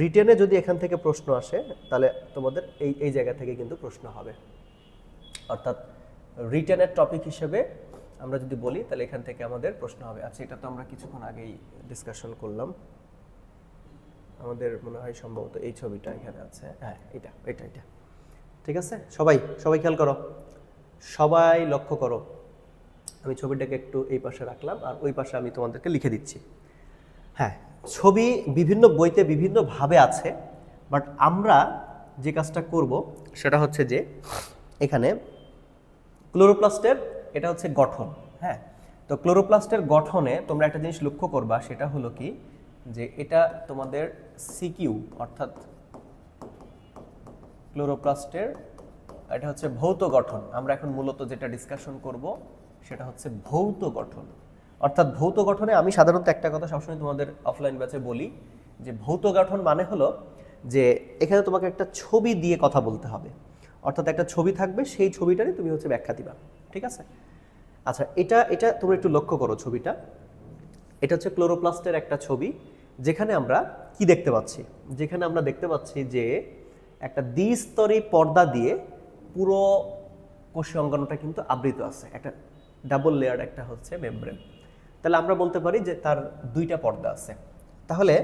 রিটেনে যদি এখান থেকে প্রশ্ন আসে তাহলে তোমাদের এই জায়গা থেকে কিন্তু প্রশ্ন হবে, অর্থাৎ রিটেনের টপিক হিসেবে আমরা যদি বলি তাহলে এখান থেকে আমাদের প্রশ্ন হবে। আচ্ছা এটা তো আমরা কিছুক্ষণ আগেই ডিসকাশন করলাম, আমাদের মনে হয় সম্ভবত এই ছবিটা এখানে আছে, হ্যাঁ এটা ঠিক আছে। সবাই খেয়াল করো, সবাই লক্ষ্য করো, আমি ছবিটাকে একটু এই পাশে রাখলাম আর ওই পাশে আমি তোমাদেরকে লিখে দিচ্ছি। হ্যাঁ ছবি বিভিন্ন বইতে বিভিন্নভাবে আছে, বাট আমরা যে কাজটা করব সেটা হচ্ছে যে এখানে ক্লোরোপ্লাস্টের এটা হচ্ছে গঠন। হ্যাঁ তো ক্লোরোপ্লাস্টের গঠনে তোমরা একটা জিনিস লক্ষ্য করবা, সেটা হলো কি যে এটা তোমাদের সিকিউ, অর্থাৎ ক্লোরোপ্লাস্টের এটা হচ্ছে ভৌত গঠন। আমরা এখন মূলত যেটা ডিসকাশন করব সেটা হচ্ছে ভৌত গঠন। অর্থাৎ ভৌত গঠনে আমি সাধারণত একটা কথা সবসময় তোমাদের অফলাইন ব্যাচে বলি যে ভৌত গঠন মানে হলো যে এখানে তোমাকে একটা ছবি দিয়ে কথা বলতে হবে, অর্থাৎ একটা ছবি থাকবে, সেই ছবিটারই তুমি হচ্ছে ব্যাখ্যা দিবা, ঠিক আছে। আচ্ছা এটা তোমরা একটু লক্ষ্য করো, ছবিটা এটা হচ্ছে ক্লোরোপ্লাস্টের একটা ছবি, যেখানে আমরা কি দেখতে পাচ্ছি, যেখানে আমরা দেখতে পাচ্ছি যে একটা দ্বিস্তরী পর্দা দিয়ে পুরো কোষীয় অঙ্গাণুটা কিন্তু আবৃত আছে, একটা ডাবল লেয়ার একটা হচ্ছে মেমব্রেন। তাহলে আমরা বলতে পারি যে তার 2টা পর্দা আছে। তাহলে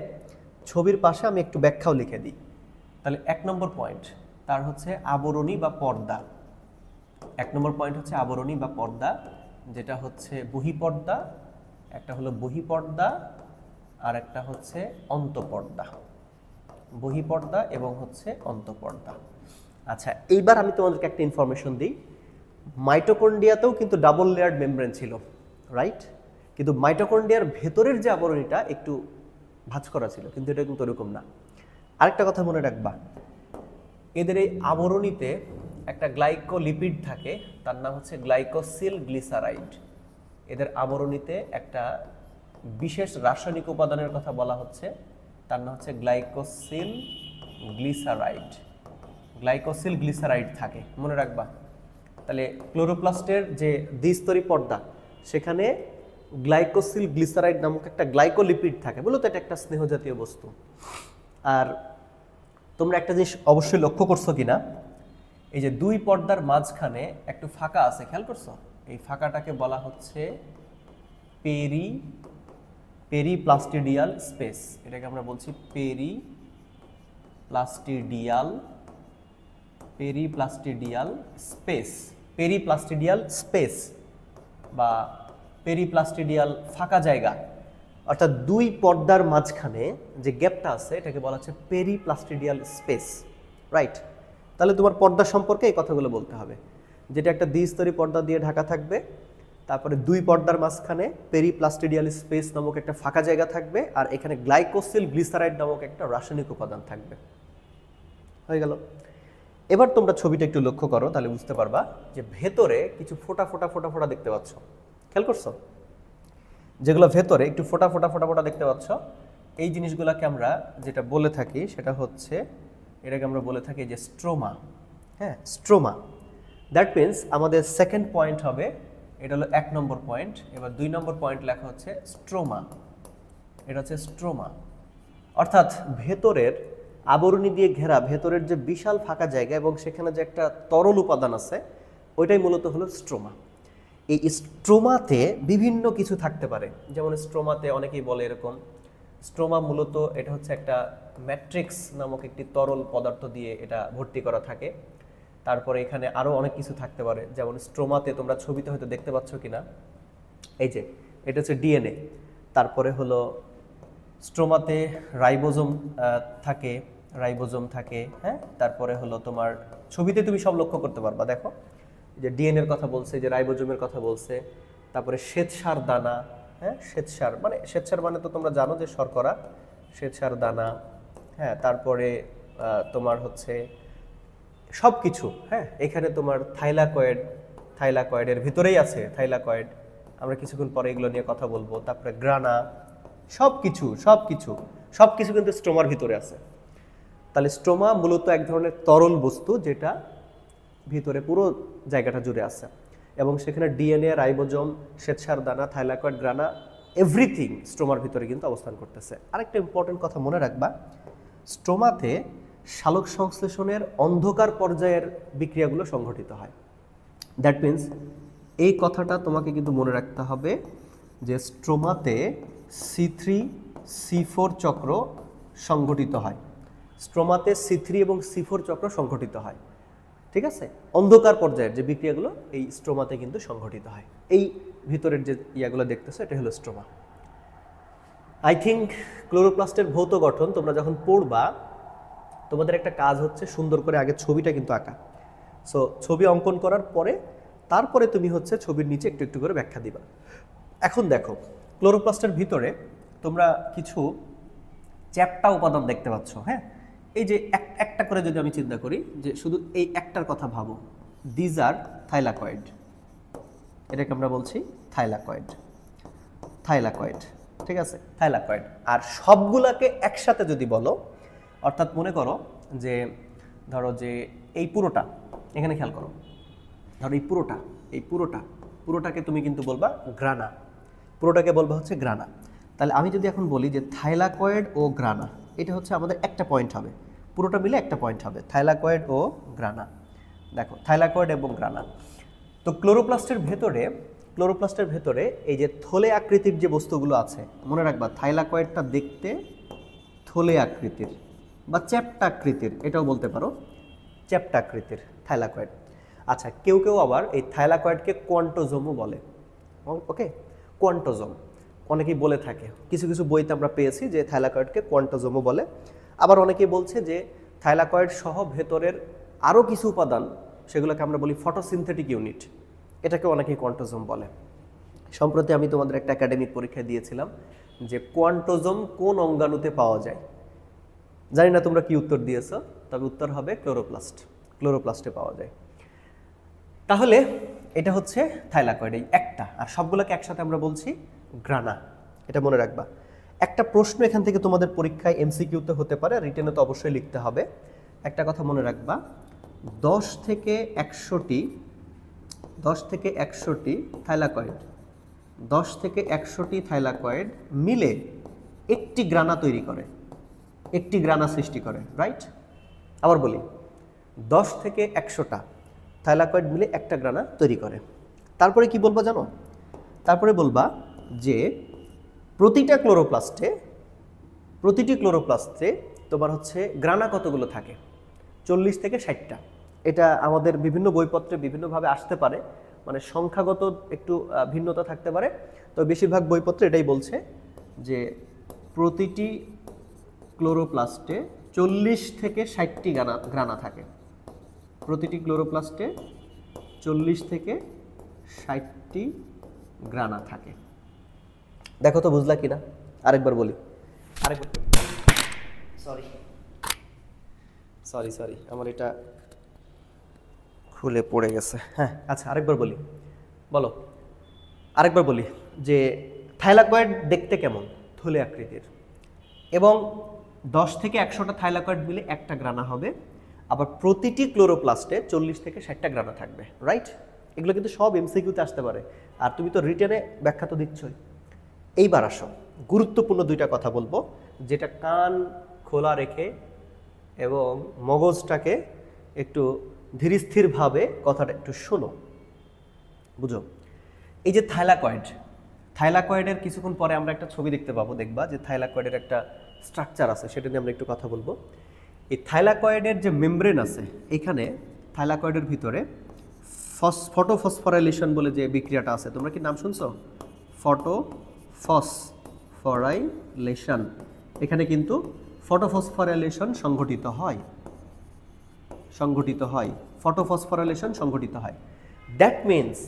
ছবির পাশে আমি একটু ব্যাখ্যাও লিখে দিই। তাহলে 1 নম্বর পয়েন্ট তার হচ্ছে আবরণী বা পর্দা, 1 নম্বর পয়েন্ট হচ্ছে আবরণী বা পর্দা, যেটা হচ্ছে বহিঃপর্দা, একটা হলো বহিঃপর্দা আর একটা হচ্ছে অন্তঃপর্দা, বহিঃপর্দা এবং হচ্ছে অন্তঃপর্দা। আচ্ছা, এইবার আমি তোমাদেরকে একটা ইনফরমেশন দিই। মাইটোকন্ড্রিয়াতেও কিন্তু ডাবল লেয়ার্ড মেমব্রেন ছিল, রাইট? কিন্তু মাইটোকন্ড্রিয়ার ভেতরের যে আবরণীটা একটু ভাঁজ করা ছিল, কিন্তু এটা কিন্তু ওরকম না। আরেকটা কথা মনে রাখবা, এদের এই আবরণীতে একটা গ্লাইকোলিপিড থাকে, তার নাম হচ্ছে গ্লাইকোসিল গ্লিসারাইড। এদের আবরণীতে একটা বিশেষ রাসায়নিক উপাদানের কথা বলা হচ্ছে, তার নাম হচ্ছে গ্লাইকোসিল গ্লিসারাইড। গ্লাইকোসিল গ্লিসারাইড থাকে, মনে রাখবা। তাহলে ক্লোরোপ্লাস্টের যে দ্বিস্তরী পর্দা, সেখানে গ্লাইকোসিল গ্লিসারাইড নামক একটা গ্লাইকোলিপিড থাকে, মূলত এটা একটা স্নেহজাতীয় বস্তু। আর তোমরা একটা জিনিস অবশ্যই লক্ষ্য করছো কিনা, এই যে দুই পর্দার মাঝখানে একটু ফাঁকা আছে, খেয়াল করছো? এই ফাঁকাটাকে বলা হচ্ছে পেরিপ্লাস্টিডিয়াল স্পেস। এটাকে আমরা বলছি পেরিপ্লাস্টিডিয়াল স্পেস, পেরিপ্লাস্টিডিয়াল স্পেস বা পেরিপ্লাস্টিডিয়াল ফাঁকা জায়গা। অর্থাৎ দুই পর্দার মাঝখানে যে গ্যাপটা আছে এটাকে বলা হচ্ছে পেরিপ্লাস্টিডিয়াল স্পেস, রাইট? তাহলে তোমার পর্দা সম্পর্কে এই কথাগুলো বলতে হবে, যেটা একটা দ্বিস্তরী পর্দা দিয়ে ঢাকা থাকবে, তারপরে দুই পর্দার মাঝখানে পেরিপ্লাস্টিডিয়াল স্পেস নামক একটা ফাঁকা জায়গা থাকবে, আর এখানে গ্লাইকোসিল গ্লিসারাইড নামক একটা রাসায়নিক উপাদান থাকবে। হয়ে গেল। এবার তোমরা ছবিটা একটু লক্ষ্য করো, তাহলে বুঝতে পারবা যে ভেতরে কিছু ফোটা ফোটা ফোটা ফোটা দেখতে পাচ্ছ, খেয়াল করছো? যেগুলো ভেতরে একটু ফোটা ফোটা ফোটা ফোটা দেখতে পাচ্ছ, এই জিনিসগুলোকে আমরা যেটা বলে থাকি সেটা হচ্ছে, এটাকে আমরা বলে থাকি যে স্ট্রোমা। হ্যাঁ, স্ট্রোমা। দ্যাট মিনস আমাদের সেকেন্ড পয়েন্ট হবে, এটা হলো 1 নম্বর পয়েন্ট। এবার 2 নম্বর পয়েন্ট লেখা হচ্ছে স্ট্রোমা। এটা হচ্ছে স্ট্রোমা, অর্থাৎ ভেতরের আবরণী দিয়ে ঘেরা ভেতরের যে বিশাল ফাঁকা জায়গা এবং সেখানে যে একটা তরল উপাদান আছে, ওইটাই মূলত হলো স্ট্রোমা। এই স্ট্রোমাতে বিভিন্ন কিছু থাকতে পারে, যেমন স্ট্রোমাতে অনেকেই বলে এরকম, স্ট্রোমা মূলত এটা হচ্ছে একটা ম্যাট্রিক্স নামক একটি তরল পদার্থ দিয়ে এটা ভর্তি করা থাকে। তারপরে এখানে আরও অনেক কিছু থাকতে পারে, যেমন স্ট্রোমাতে তোমরা ছবিতে হয়তো দেখতে পাচ্ছ কিনা, এই যে এটা হচ্ছে ডিএনএ। তারপরে হলো স্ট্রোমাতে রাইবোজোম থাকে, হ্যাঁ। তারপরে হলো তোমার ছবিতে তুমি সব লক্ষ্য করতে পারবা, দেখো যে ডিএনএর কথা বলছে, যে রাইবোজোমের কথা বলছে। তারপরে শ্বেতসার দানা, হ্যাঁ, শ্বেতসার মানে তো তোমরা জানো যে শর্করা, শ্বেতসার দানা, হ্যাঁ। তারপরে তোমার হচ্ছে সব কিছু, হ্যাঁ। এখানে তোমার থাইলাকয়েডের ভিতরেই আছে থাইলাকয়েড, আমরা কিছুক্ষণ পরে এগুলো নিয়ে কথা বলবো। তারপরে গ্রানা, সব কিছু কিন্তু স্ট্রোমার ভিতরে আছে। তাহলে স্ট্রোমা মূলত এক ধরনের তরল বস্তু, যেটা ভিতরে পুরো জায়গাটা জুড়ে আছে, এবং সেখানে ডিএনএ, রাইবোজোম, শ্বেতসার দানা, থাইলাকয়েড, গ্রানা, এভরিথিং স্ট্রোমার ভিতরে কিন্তু অবস্থান করতেছে। আরেকটা ইম্পর্টেন্ট কথা মনে রাখবা, স্ট্রোমাতে সালোক সংশ্লেষণের অন্ধকার পর্যায়ের বিক্রিয়াগুলো সংঘটিত হয়। দ্যাট মিনস এই কথাটা তোমাকে কিন্তু মনে রাখতে হবে যে স্ট্রোমাতে C3C4 চক্র সংঘটিত হয়, স্ট্রোমাতে C3 এবং C4 চক্র সংঘটিত হয়, ঠিক আছে? অন্ধকার পর্যায়ের যে বিক্রিয়াগুলো এই স্ট্রোমাতে কিন্তু সংঘটিত হয়। এই ভিতরের যে ইয়াগুলো দেখতেছো, এটা হলো স্ট্রোমা। আই থিঙ্ক ক্লোরোপ্লাস্টের ভৌত গঠন তোমরা যখন পড়বা, তোমাদের একটা কাজ হচ্ছে সুন্দর করে আগে ছবিটা কিন্তু আঁকা। সো ছবি অঙ্কন করার পরে তারপরে তুমি হচ্ছে ছবির নিচে একটু একটু করে ব্যাখ্যা দিবা। এখন দেখো, ক্লোরোপ্লাস্টের ভিতরে তোমরা কিছু চ্যাপ্টা উপাদান দেখতে পাচ্ছ, হ্যাঁ। এই যে একটা করে যদি আমি চিন্তা করি, যে শুধু এই একটার কথা ভাবো, দিজ আর থাইলাকয়েড, এটাকে আমরা বলছি থাইলাকয়েড, ঠিক আছে, থাইলাকয়েড। আর সবগুলাকে একসাথে যদি বলো, অর্থাৎ মনে করো যে ধরো যে এই পুরোটা, এখানে খেয়াল করো, ধরো এই পুরোটাকে তুমি কিন্তু বলবা গ্রানা, পুরোটাকে বলবা হচ্ছে গ্রানা। তাহলে আমি যদি এখন বলি যে থাইলাকয়েড ও গ্রানা, এটা হচ্ছে আমাদের একটা পয়েন্ট হবে, পুরোটা মিলে একটা পয়েন্ট হবে, থাইলাকয়েড ও গ্রানা। দেখো, থাইলাকয়েড এবং গ্রানা। তো ক্লোরোপ্লাস্টের ভেতরে এই যে থলে আকৃতির যে বস্তুগুলো আছে, মনে রাখবা থাইলাকয়েডটা দেখতে থলে আকৃতির বা চ্যাপ্টা আকৃতির, এটাও বলতে পারো, চ্যাপ্টা আকৃতির থাইলাকয়েড। আচ্ছা, কেউ আবার এই থাইলাকয়েডকে কোয়ান্টোজোমও বলে, ওকে, কোয়ান্টোজোম। অনেকেই বলে থাকে, কিছু কিছু বইতে আমরা পেয়েছি যে থাইলাকয়েডকে কোয়ান্টোজোমও বলে। আবার অনেকেই বলছে যে থাইলাকয়েড সহ ভেতরের আরও কিছু উপাদান, সেগুলোকে আমরা বলি ফটোসিনথেটিক ইউনিট, এটাকে অনেকেই কোয়ান্টোজোম বলে। সম্প্রতি আমি তোমাদের একটা একাডেমিক পরীক্ষা দিয়েছিলাম যে কোয়ান্টোজোম কোন অঙ্গাণুতে পাওয়া যায়। জানি না তোমরা কি উত্তর দিয়েছো, তবে উত্তর হবে ক্লোরোপ্লাস্ট, ক্লোরোপ্লাস্টে পাওয়া যায়। তাহলে এটা হচ্ছে থাইলাকয়েড, এই একটা, আর সবগুলোকে একসাথে আমরা বলছি গ্রানা, এটা মনে রাখবা। একটা প্রশ্ন এখান থেকে তোমাদের পরীক্ষায় এমসিকিউতে হতে পারে, রিটেনে তো অবশ্যই লিখতে হবে। একটা কথা মনে রাখবা, 10 থেকে 100টি থাইলাকয়েড, 10 থেকে 100টি থাইলাকয়েড মিলে একটি গ্রানা তৈরি করে, একটি গ্রানা সৃষ্টি করে, রাইট? আবার বলি, 10 থেকে 100টা থাইলাকয়েড মিলে একটা গ্রানা তৈরি করে। তারপরে কি বলবা জানো? তারপরে বলবা যে প্রতিটি ক্লোরোপ্লাস্টে তোমার হচ্ছে গ্রানা কতগুলো থাকে? 40 থেকে 60টা। এটা আমাদের বিভিন্ন বইপত্রে বিভিন্নভাবে আসতে পারে, মানে সংখ্যাগত একটু ভিন্নতা থাকতে পারে, তো বেশিরভাগ বইপত্রে এটাই বলছে যে প্রতিটি ক্লোরোপ্লাস্টে 40 থেকে 60টি গ্রানা থাকে। প্রতিটি ক্লোরোপ্লাস্টে 40 থেকে 60টি গ্রানা থাকে। দেখো তো বুঝলা কিনা? আরেকবার বলি, সরি আমার এটা খুলে পড়ে গেছে। হ্যাঁ আচ্ছা, আরেকবার বলি যে থাইলাকয়েড দেখতে কেমন? থলে আকৃতির, এবং 10 থেকে 100টা থাইলাকয়েড মিলে একটা গ্রানা হবে। আবার প্রতিটি ক্লোরোপ্লাস্টে 40 থেকে 60টা গ্রানা থাকবে, রাইট? এগুলো কিন্তু সব এমসিকিউতে আসতে পারে, আর তুমি তো রিটেনে ব্যাখ্যা তো দিচ্ছই। এইবার আসো, গুরুত্বপূর্ণ দুইটা কথা বলবো, যেটা কান খোলা রেখে এবং মগজটাকে একটু ধীরস্থিরভাবে কথাটা একটু শোনো, বুঝো। এই যে থাইলাকয়েডের কিছুক্ষণ পরে আমরা একটা ছবি দেখতে পাবো, দেখবা যে থাইলাকয়েডের একটা স্ট্রাকচার আছে, সেটা নিয়ে আমরা একটু কথা বলবো। এই থাইলাকয়েডের যে মেমব্রেন আছে, এখানে থাইলাকয়েডের ভিতরে ফটোফসফোরাইলেশন বলে যে বিক্রিয়াটা আছে, তোমরা কি নাম শুনছো? ফটোফসফোরাইলেশন, এখানে কিন্তু ফটোফসফোরাইলেশন সংঘটিত হয়। ফটোফসফোরাইলেশন সংঘটিত হয়। দ্যাট মিনস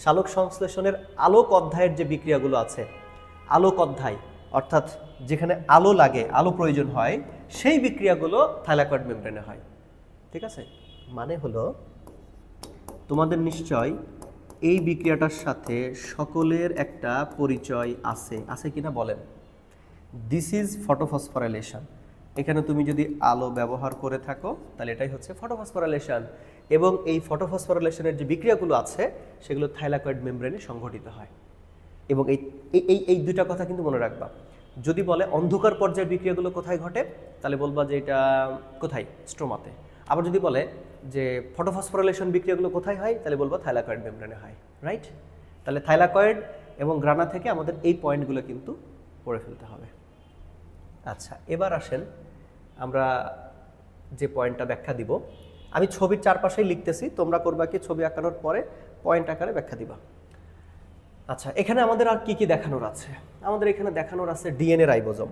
সালোক সংশ্লেষণের আলোক অধ্যায়ের যে বিক্রিয়াগুলো আছে, আলোক অধ্যায় অর্থাৎ যেখানে আলো লাগে, আলো প্রয়োজন হয়, সেই বিক্রিয়াগুলো থাইলাকয়েড মেমব্রেনে হয়। ঠিক আছে? মানে হলো তোমাদের নিশ্চয় এই বিক্রিয়াটার সাথে সকলের একটা পরিচয় আছে কিনা বলেন? This is photophosphorylation. এখানে তুমি যদি আলো ব্যবহার করে থাকো তাহলে এটাই হচ্ছে ফটোফসফোরাইলেশন, এবং এই ফটোফসফোরাইলেশনের যে বিক্রিয়াগুলো আছে সেগুলো থাইলাকয়েড মেমব্রেনে সংঘটিত হয়। এবং এই দুইটা কথা কিন্তু মনে রাখবা। যদি বলে অন্ধকার পর্যায়ের বিক্রিয়াগুলো কোথায় ঘটে, তাহলে বলবা যে এটা কোথায়? স্ট্রোমাতে। আবার যদি বলে যে ফটোফসফোরাইলেশন বিক্রিয়াগুলো কোথায় হয়, তাহলে বলবো থাইলাকয়েড মেমব্রেনে হয়, রাইট? তাহলে থাইলাকয়েড এবং গ্রানা থেকে আমাদের এই পয়েন্টগুলো কিন্তু পড়ে ফেলতে হবে। আচ্ছা, এবার আসেন আমরা যে পয়েন্টটা ব্যাখ্যা দিব, আমি ছবির চারপাশেই লিখতেছি, তোমরা করবা কি ছবি আঁকানোর পরে পয়েন্ট আকারে ব্যাখ্যা দিবা। আচ্ছা, এখানে আমাদের আর কি কি দেখানোর আছে? আমাদের এখানে দেখানোর আছে ডিএনএ রাইবোজোম।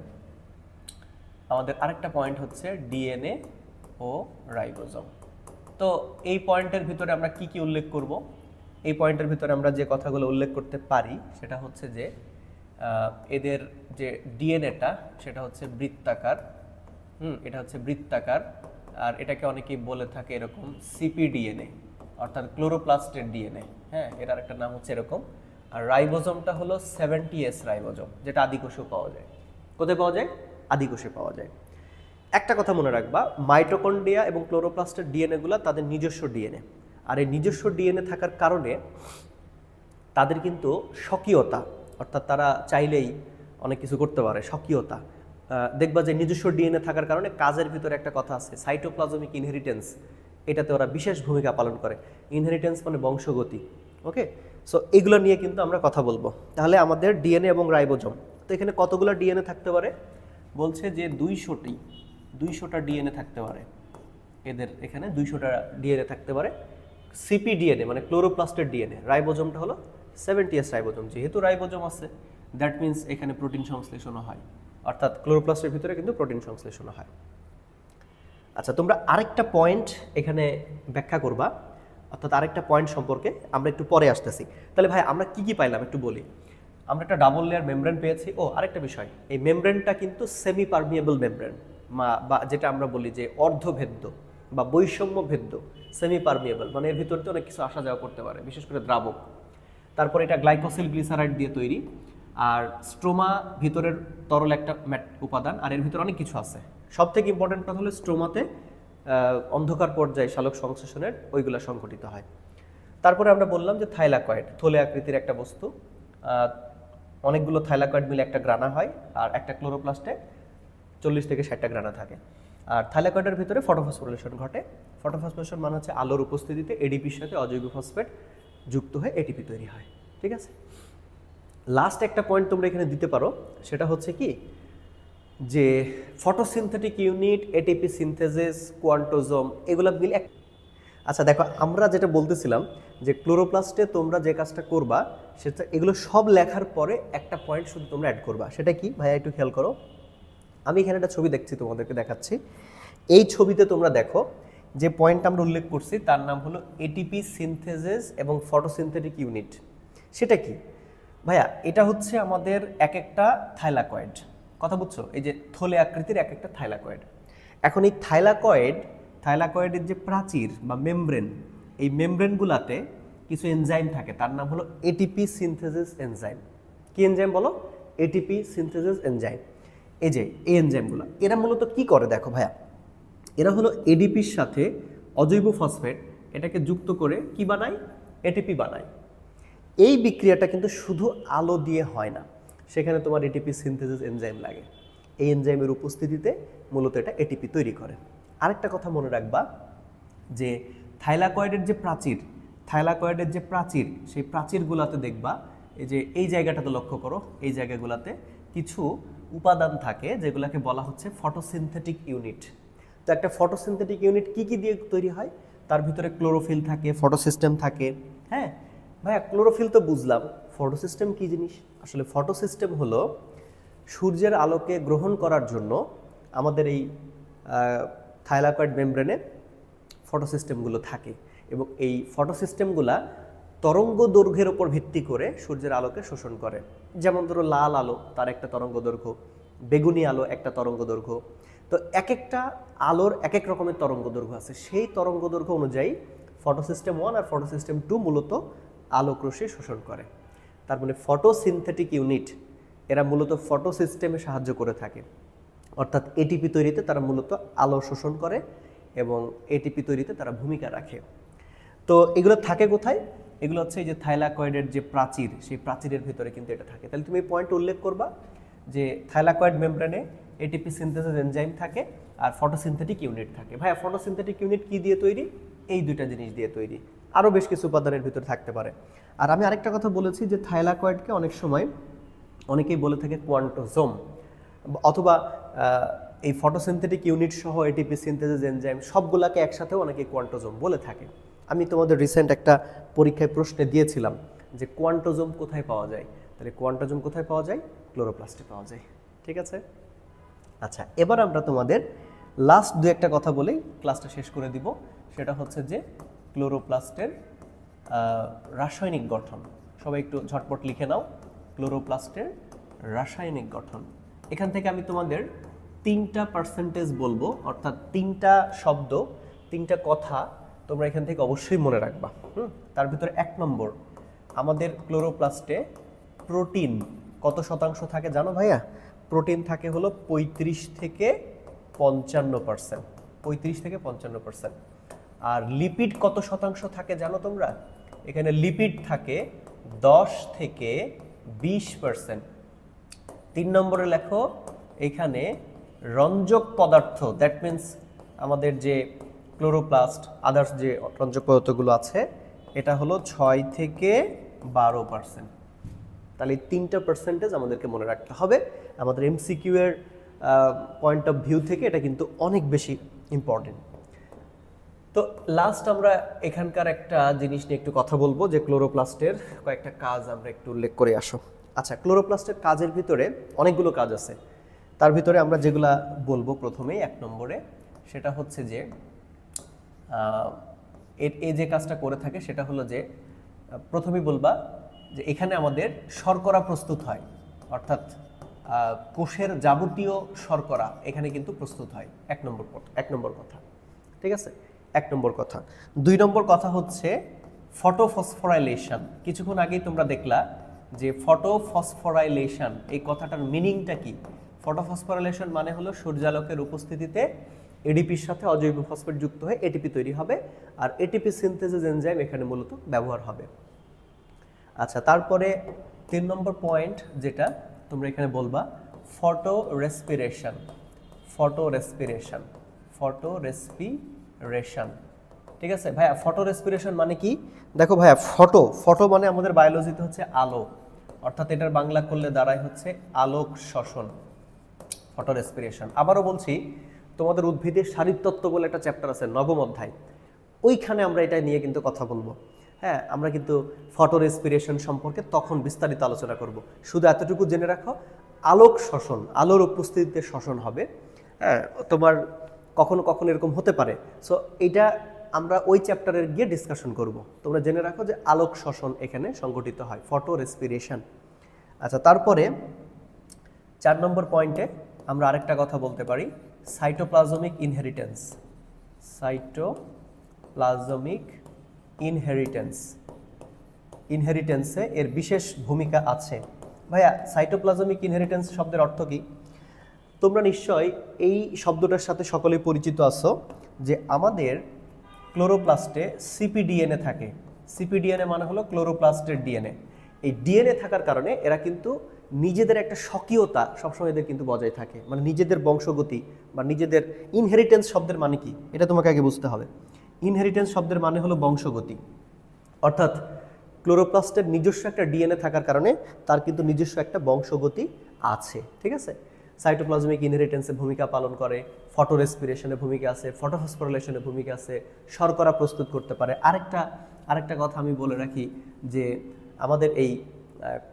আমাদের আরেকটা পয়েন্ট হচ্ছে ডিএনএ ও রাইবোজোম। তো এই পয়েন্টের ভিতরে আমরা কি কি উল্লেখ করব? এই পয়েন্টের ভিতরে আমরা যে কথাগুলো উল্লেখ করতে পারি সেটা হচ্ছে যে এদের যে ডিএনএটা সেটা হচ্ছে বৃত্তাকার, এটা হচ্ছে বৃত্তাকার, আর এটাকে অনেকেই বলে থাকে এরকম সিপিডিএনএ, অর্থাৎ ক্লোরোপ্লাস্টের ডিএনএ। হ্যাঁ, এটার একটা নাম হচ্ছে এরকম। আর রাইবোজোমটা হলো 70S রাইবোজোম, যেটা আদিকোষেও পাওয়া যায়। কোথায় পাওয়া যায়? আদিকোষে পাওয়া যায়। একটা কথা মনে রাখবা, মাইটোকন্ড্রিয়া এবং ক্লোরোপ্লাস্টের ডিএনএগুলো তাদের নিজস্ব ডিএনএ, আর এই নিজস্ব ডিএনএ থাকার কারণে তাদের কিন্তু স্বকীয়তা, অর্থাৎ তারা চাইলেই অনেক কিছু করতে পারে, স্বকীয়তা। দেখবা যে নিজস্ব ডিএনএ থাকার কারণে কাজের ভিতরে একটা কথা আছে, সাইটোপ্লাজমিক ইনহেরিটেন্স, এটাতে ওরা বিশেষ ভূমিকা পালন করে। ইনহেরিটেন্স মানে বংশগতি। ওকে, সো এগুলো নিয়ে কিন্তু আমরা কথা বলবো। তাহলে আমাদের ডিএনএ এবং রাইবোজোম, তো এখানে কতগুলো ডিএনএ থাকতে পারে? বলছে যে 200টা ডিএনএ থাকতে পারে। এদের এখানে 200টা ডিএনএ থাকতে পারে। সিপিডিএনএ মানে ক্লোরোপ্লাস্টের ডিএনএ, রাইবোজোমটা হলো 70S রাইবোজোম। যেহেতু রাইবোজোম আছে দ্যাট মিন্স এখানে প্রোটিন সংশ্লেষণও হয়, অর্থাৎ ক্লোরোপ্লাস্টের ভিতরে কিন্তু প্রোটিন সংশ্লেষণও হয়। আচ্ছা, তোমরা আরেকটা পয়েন্ট এখানে ব্যাখ্যা করবা, অর্থাৎ আরেকটা পয়েন্ট সম্পর্কে আমরা একটু পরে আসতেছি। তাহলে ভাই আমরা কি কি পাইলাম একটু বলি। আমরা একটা ডাবল লেয়ার মেমব্রেন পেয়েছি। ও আরেকটা বিষয়, এই মেমব্রেনটা কিন্তু সেমি পারমিয়েবল মেমব্রেন, বা যেটা আমরা বলি যে অর্ধভেদ্য বা বৈষম্য ভেদ্য, সেমি পারমিয়েবল, মানে এর ভিতরে তো অনেক কিছু আসা যাওয়া করতে পারে, বিশেষ করে দ্রাবক। তারপর এটা গ্লাইকোসিল গ্লিসারাইড দিয়ে তৈরি, আর স্ট্রোমা ভিতরের তরল একটা উপাদান, আর এর ভিতরে অনেক কিছু আছে। সব থেকে ইম্পর্টেন্ট কথা হলো স্ট্রোমাতে অন্ধকার পর্যায়ে শালক সংশ্লেষণের ওইগুলো সংঘটিত হয়। তারপরে আমরা বললাম যে থাইলাকয়েড থলে আকৃতির একটা বস্তু, অনেকগুলো থাইলাকয়েড মিলে একটা গ্রানা হয়, আর একটা ক্লোরোপ্লাস্টে 40 থেকে 60টা গ্রানা থাকে। আর থাইলাকয়েডের ভিতরে ফটোফসফোরিলেশন ঘটে। ফটোফসফোরিলেশন মানে হচ্ছে আলোর উপস্থিতিতে এডিপির সাথে অজৈব ফসফেট যুক্ত হয়ে এটিপি তৈরি হয়। ঠিক আছে, লাস্ট একটা পয়েন্ট তোমরা এখানে দিতে পারো, সেটা হচ্ছে কি যে ফটোসিনথেটিক ইউনিট, এটিপি সিনথেসিস, কোয়ান্টোজোম, এগুলো মিলে আচ্ছা দেখো, আমরা যেটা বলতেছিলাম যে ক্লোরোপ্লাস্টে তোমরা যে কাজটা করবা সেটা এগুলো সব লেখার পরে একটা পয়েন্ট শুধু তোমরা অ্যাড করবা। সেটা কি ভাইয়া একটু খেয়াল করো। আমি এখানে একটা ছবি দেখছি, তোমাদেরকে দেখাচ্ছি। এই ছবিতে তোমরা দেখো যে পয়েন্ট আমরা উল্লেখ করছি তার নাম হলো এটিপি সিনথেসিস এবং ফটোসিনথেটিক ইউনিট। সেটা কি ভাইয়া? এটা হচ্ছে আমাদের এক একটা থাইলাকয়েড, কথা বুঝছো? এই যে থলে আকৃতির এক একটা থাইলাকয়েড। এখন এই থাইলাকয়েডের যে প্রাচীর বা মেমব্রেন, এই মেমব্রেনগুলাতে কিছু এনজাইম থাকে, তার নাম হলো এটিপি সিনথেসিস এনজাইম। কি এনজাইম বলো? ATP synthesis enzyme. এই যে এই এনজাইমগুলো, এরা মূলত কি করে দেখো ভাইয়া, এরা হলো এডিপির সাথে অজৈব ফসফেট এটাকে যুক্ত করে কি বানায়? এটিপি বানায়। এই বিক্রিয়াটা কিন্তু শুধু আলো দিয়ে হয় না, সেখানে তোমার এটিপি সিনথেসিস এনজাইম লাগে। এই এনজাইমের উপস্থিতিতে মূলত এটা এটিপি তৈরি করে। আরেকটা কথা মনে রাখবা যে থাইলাকয়েডের যে প্রাচীর, সেই প্রাচীরগুলোতে দেখবা এই যে এই জায়গাটাতে লক্ষ্য করো, এই জায়গাগুলোতে কিছু উপাদান থাকে যেগুলোকে বলা হচ্ছে ফটোসিনথেটিক ইউনিট। তো একটা ফটোসিনথেটিক ইউনিট কি কি দিয়ে তৈরি হয়? তার ভিতরে ক্লোরোফিল থাকে, ফটোসিস্টেম থাকে। হ্যাঁ ভাইয়া, ক্লোরোফিল তো বুঝলাম, ফটোসিস্টেম কি জিনিস? আসলে ফটোসিস্টেম হলো সূর্যের আলোকে গ্রহণ করার জন্য আমাদের এই থাইলাকয়েড মেমব্রেনে ফটোসিস্টেমগুলো থাকে, এবং এই ফটোসিস্টেমগুলা তরঙ্গ দৈর্ঘ্যের উপর ভিত্তি করে সূর্যের আলোকে শোষণ করে। যেমন ধরো লাল আলো, তার একটা তরঙ্গ দৈর্ঘ্য, বেগুনি আলো একটা তরঙ্গ দৈর্ঘ্য। তো এক একটা আলোর এক এক রকমের তরঙ্গ দৈর্ঘ্য আছে, সেই তরঙ্গ দৈর্ঘ্য অনুযায়ী ফটোসিস্টেম 1 আর ফটোসিস্টেম 2 মূলত আলোক রশ্মি শোষণ করে। তার মানে ফটোসিনথেটিক ইউনিট এরা মূলত ফটোসিস্টেমে সাহায্য করে থাকে, অর্থাৎ এটিপি তৈরিতে তারা মূলত আলো শোষণ করে এবং এটিপি তৈরিতে তারা ভূমিকা রাখে। তো এগুলো থাকে কোথায়? এগুলো হচ্ছে এই যে থাইলাকয়েডের যে প্রাচীর, সেই প্রাচীরের ভিতরে কিন্তু এটা থাকে। তাহলে তুমি এই পয়েন্ট উল্লেখ করবা যে থাইলাকয়েড মেমব্রেনে এটিপি সিনথেসিস এনজাইম থাকে আর ফটোসিনথেটিক ইউনিট থাকে। ভাইয়া ফটোসিনথেটিক ইউনিট কি দিয়ে তৈরি? এই দুইটা জিনিস দিয়ে তৈরি, আরও বেশ কিছু উপাদানের ভিতরে থাকতে পারে। আর আমি আরেকটা কথা বলেছি যে থাইলাকয়েডকে অনেক সময় অনেকেই বলে থাকে কোয়ান্টোজোম, অথবা এই ফটোসিনথেটিক ইউনিট সহ এটিপি সিনথেসিস এনজাইম সবগুলাকে একসাথেও অনেকে কোয়ান্টোজোম বলে থাকে। আমি তোমাদের রিসেন্ট একটা পরীক্ষায় প্রশ্নে দিয়েছিলাম যে কোয়ান্টোজোম কোথায় পাওয়া যায়। তাহলে কোয়ান্টোজোম কোথায় পাওয়া যায়? ক্লোরোপ্লাস্টে পাওয়া যায়। ঠিক আছে, আচ্ছা এবার আমরা তোমাদের লাস্ট দু একটা কথা বলেই ক্লাসটা শেষ করে দিব। সেটা হচ্ছে যে ক্লোরোপ্লাস্টের রাসায়নিক গঠন। সবাই একটু ঝটপট লিখে নাও, ক্লোরোপ্লাস্টের রাসায়নিক গঠন। এখান থেকে আমি তোমাদের 3টা পার্সেন্টেজ বলবো, অর্থাৎ 3টা শব্দ, 3টা কথা তোমরা এখান থেকে অবশ্যই মনে রাখবা। তার ভিতরে 1 নম্বর, আমাদের ক্লোরোপ্লাস্টে প্রোটিন কত শতাংশ থাকে জানো ভাইয়া? প্রোটিন থাকে হলো 35 থেকে 55%। 35 থেকে 55%। আর লিপিড কত শতাংশ থাকে জানো তোমরা? এখানে লিপিড থাকে 10 থেকে 20%। 3 নম্বরে লেখো, এখানে রঞ্জক পদার্থ, দ্যাট মিন্স আমাদের যে ক্লোরোপ্লাস্ট আদার্স যে রঞ্জক পদার্থগুলো আছে, এটা হলো 6 থেকে 12%। তাহলে এই 3টা পার্সেন্টেজ আমাদেরকে মনে রাখতে হবে। আমাদের এমসিকিউ এর পয়েন্ট অফ ভিউ থেকে এটা কিন্তু অনেক বেশি ইম্পর্টেন্ট। তো লাস্ট আমরা এখানকার একটা জিনিস নিয়ে একটু কথা বলবো, যে ক্লোরোপ্লাস্টের কয়েকটা কাজ আমরা একটু উল্লেখ করে আসো। আচ্ছা, ক্লোরোপ্লাস্টের কাজের ভিতরে অনেকগুলো কাজ আছে। তার ভিতরে আমরা যেগুলা বলবো প্রথমেই 1 নম্বরে, সেটা হচ্ছে যে এই যে কাজটা করে থাকে সেটা হলো যে প্রথমেই বলবা যে এখানে আমাদের শর্করা প্রস্তুত হয়, অর্থাৎ কোষের যাবতীয় শর্করা এখানে কিন্তু প্রস্তুত হয়। 1 নম্বর কথা, ঠিক আছে? 1 নম্বর কথা। 2 নম্বর কথা হচ্ছে ফটোফসফোরাইলেশন। কিছুক্ষণ আগেই তোমরা দেখলা যে ফটোফসফোরাইলেশন এই কথাটার মিনিংটা কি। ফটোফসফোরাইলেশন মানে হলো সূর্যালোকের উপস্থিতিতে এডিপির সাথে অজৈব ফসফেট যুক্ত হয়ে এটিপি তৈরি হবে, আর এটিপি সিনথেসিস এনজাইম এখানে মূলত ব্যবহার হবে। আচ্ছা, তারপরে 3 নম্বর পয়েন্ট যেটা তোমরা এখানে বলবা ফটো রেসপিরেশন। ঠিক আছে ভাইয়া? ফটো রেসপিরেশন মানে কি? দেখো ভাইয়া, ফটো মানে আমাদের বায়োলজিতে হচ্ছে আলো, অর্থাৎ এটার বাংলা করলে দাঁড়ায় হচ্ছে আলোক শ্বসন, ফটো রেসপিরেশন। আবারও বলছি, তোমাদের উদ্ভিদের শারীরতত্ত্ব বলে একটা চ্যাপ্টার আছে 9ম অধ্যায়, ওইখানে আমরা এটা নিয়ে কিন্তু কথা বলবো। হ্যাঁ, আমরা কিন্তু ফটো রেসপিরেশন সম্পর্কে তখন বিস্তারিত আলোচনা করব। শুধু এতটুকু জেনে রাখো, আলোক শ্বসন, আলোর উপস্থিতিতে শ্বসন হবে। হ্যাঁ, তোমার কখনো কখনো এরকম হতে পারে। সো এটা আমরা ওই চ্যাপ্টারে গিয়ে ডিসকাশন করব। তোমরা জেনে রাখো যে আলোক শ্বসন এখানে সংঘটিত হয়, ফটো রেসপিরেশন। আচ্ছা, তারপরে 4 নম্বর পয়েন্টে আমরা আরেকটা কথা বলতে পারি, সাইটোপ্লাজমিক ইনহেরিটেন্স। ইনহেরিটেন্সে এর বিশেষ ভূমিকা আছে। ভাইয়া, সাইটোপ্লাজমিক ইনহেরিটেন্স শব্দের অর্থ কি? তোমরা নিশ্চয় এই শব্দটার সাথে সকলেই পরিচিত আছো যে আমাদের ক্লোরোপ্লাস্টে সিপিডিএনএ থাকে। সিপিডিএনএ মানে হলো ক্লোরোপ্লাস্টের ডিএনএ। এই ডিএনএ থাকার কারণে এরা কিন্তু নিজেদের একটা স্বকীয়তা সবসময় এদের কিন্তু বজায় থাকে, মানে নিজেদের বংশগতি বা নিজেদের। ইনহেরিটেন্স শব্দের মানে কি এটা তোমাকে আগে বুঝতে হবে। ইনহেরিটেন্স শব্দের মানে হলো বংশগতি, অর্থাৎ ক্লোরোপ্লাস্টের নিজস্ব একটা ডিএনএ থাকার কারণে তার কিন্তু নিজস্ব একটা বংশগতি আছে, ঠিক আছে? সাইটোপ্লাজমিক ইনহেরিটেন্সের ভূমিকা পালন করে, ফটো রেসপিরেশনের ভূমিকা আছে, ফটোফসফোরাইলেশনের ভূমিকা আছে, শর্করা প্রস্তুত করতে পারে। আরেকটা কথা আমি বলে রাখি যে আমাদের এই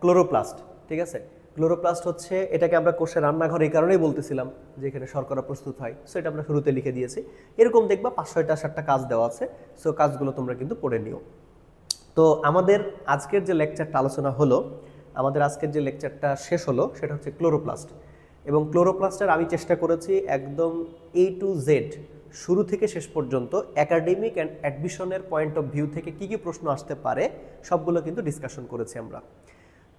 ক্লোরোপ্লাস্ট, ঠিক আছে, ক্লোরোপ্লাস্ট হচ্ছে, এটাকে আমরা কোষের রান্নাঘর এই কারণেই বলতেছিলাম যে এখানে শর্করা প্রস্তুত হয়। সো এটা আমরা শুরুতে লিখে দিয়েছি। এরকম দেখবা 5-6টা কাজ দেওয়া আছে। সো কাজগুলো তোমরা কিন্তু পড়ে নিও। তো আমাদের আজকের যে লেকচারটা আলোচনা হলো, আমাদের আজকের যে লেকচারটা শেষ হলো সেটা হচ্ছে ক্লোরোপ্লাস্ট। এবং ক্লোরোপ্লাস্টের আমি চেষ্টা করেছি একদম A to Z, শুরু থেকে শেষ পর্যন্ত একাডেমিক অ্যান্ড অ্যাডমিশনের পয়েন্ট অফ ভিউ থেকে কী কী প্রশ্ন আসতে পারে সবগুলো কিন্তু ডিসকাশন করেছি আমরা।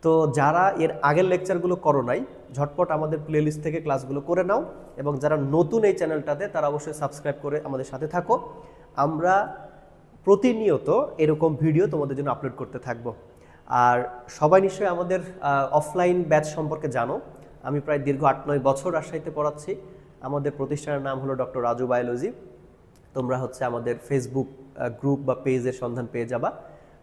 তো যারা এর আগের লেকচারগুলো করো নাই, ঝটপট আমাদের প্লেলিস্ট থেকে ক্লাসগুলো করে নাও, এবং যারা নতুন এই চ্যানেলটাতে তারা অবশ্যই সাবস্ক্রাইব করে আমাদের সাথে থাকো। আমরা প্রতিনিয়ত এরকম ভিডিও তোমাদের জন্য আপলোড করতে থাকবো। আর সবাই নিশ্চয়ই আমাদের অফলাইন ব্যাচ সম্পর্কে জানো। আমি প্রায় দীর্ঘ 8-9 বছর রাজশাহীতে পড়াচ্ছি। আমাদের প্রতিষ্ঠানের নাম হলো ডক্টর রাজু বায়োলজি। তোমরা হচ্ছে আমাদের ফেসবুক গ্রুপ বা পেজের সন্ধান পেয়ে যাবা।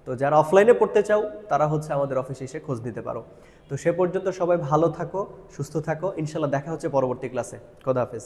তো যারা অফলাইনে পড়তে চাও তারা হচ্ছে আমাদের অফিসে এসে খোঁজ নিতে পারো। তো সে পর্যন্ত সবাই ভালো থাকো, সুস্থ থাকো। ইনশাল্লাহ দেখা হচ্ছে পরবর্তী ক্লাসে। খোদা হাফেজ।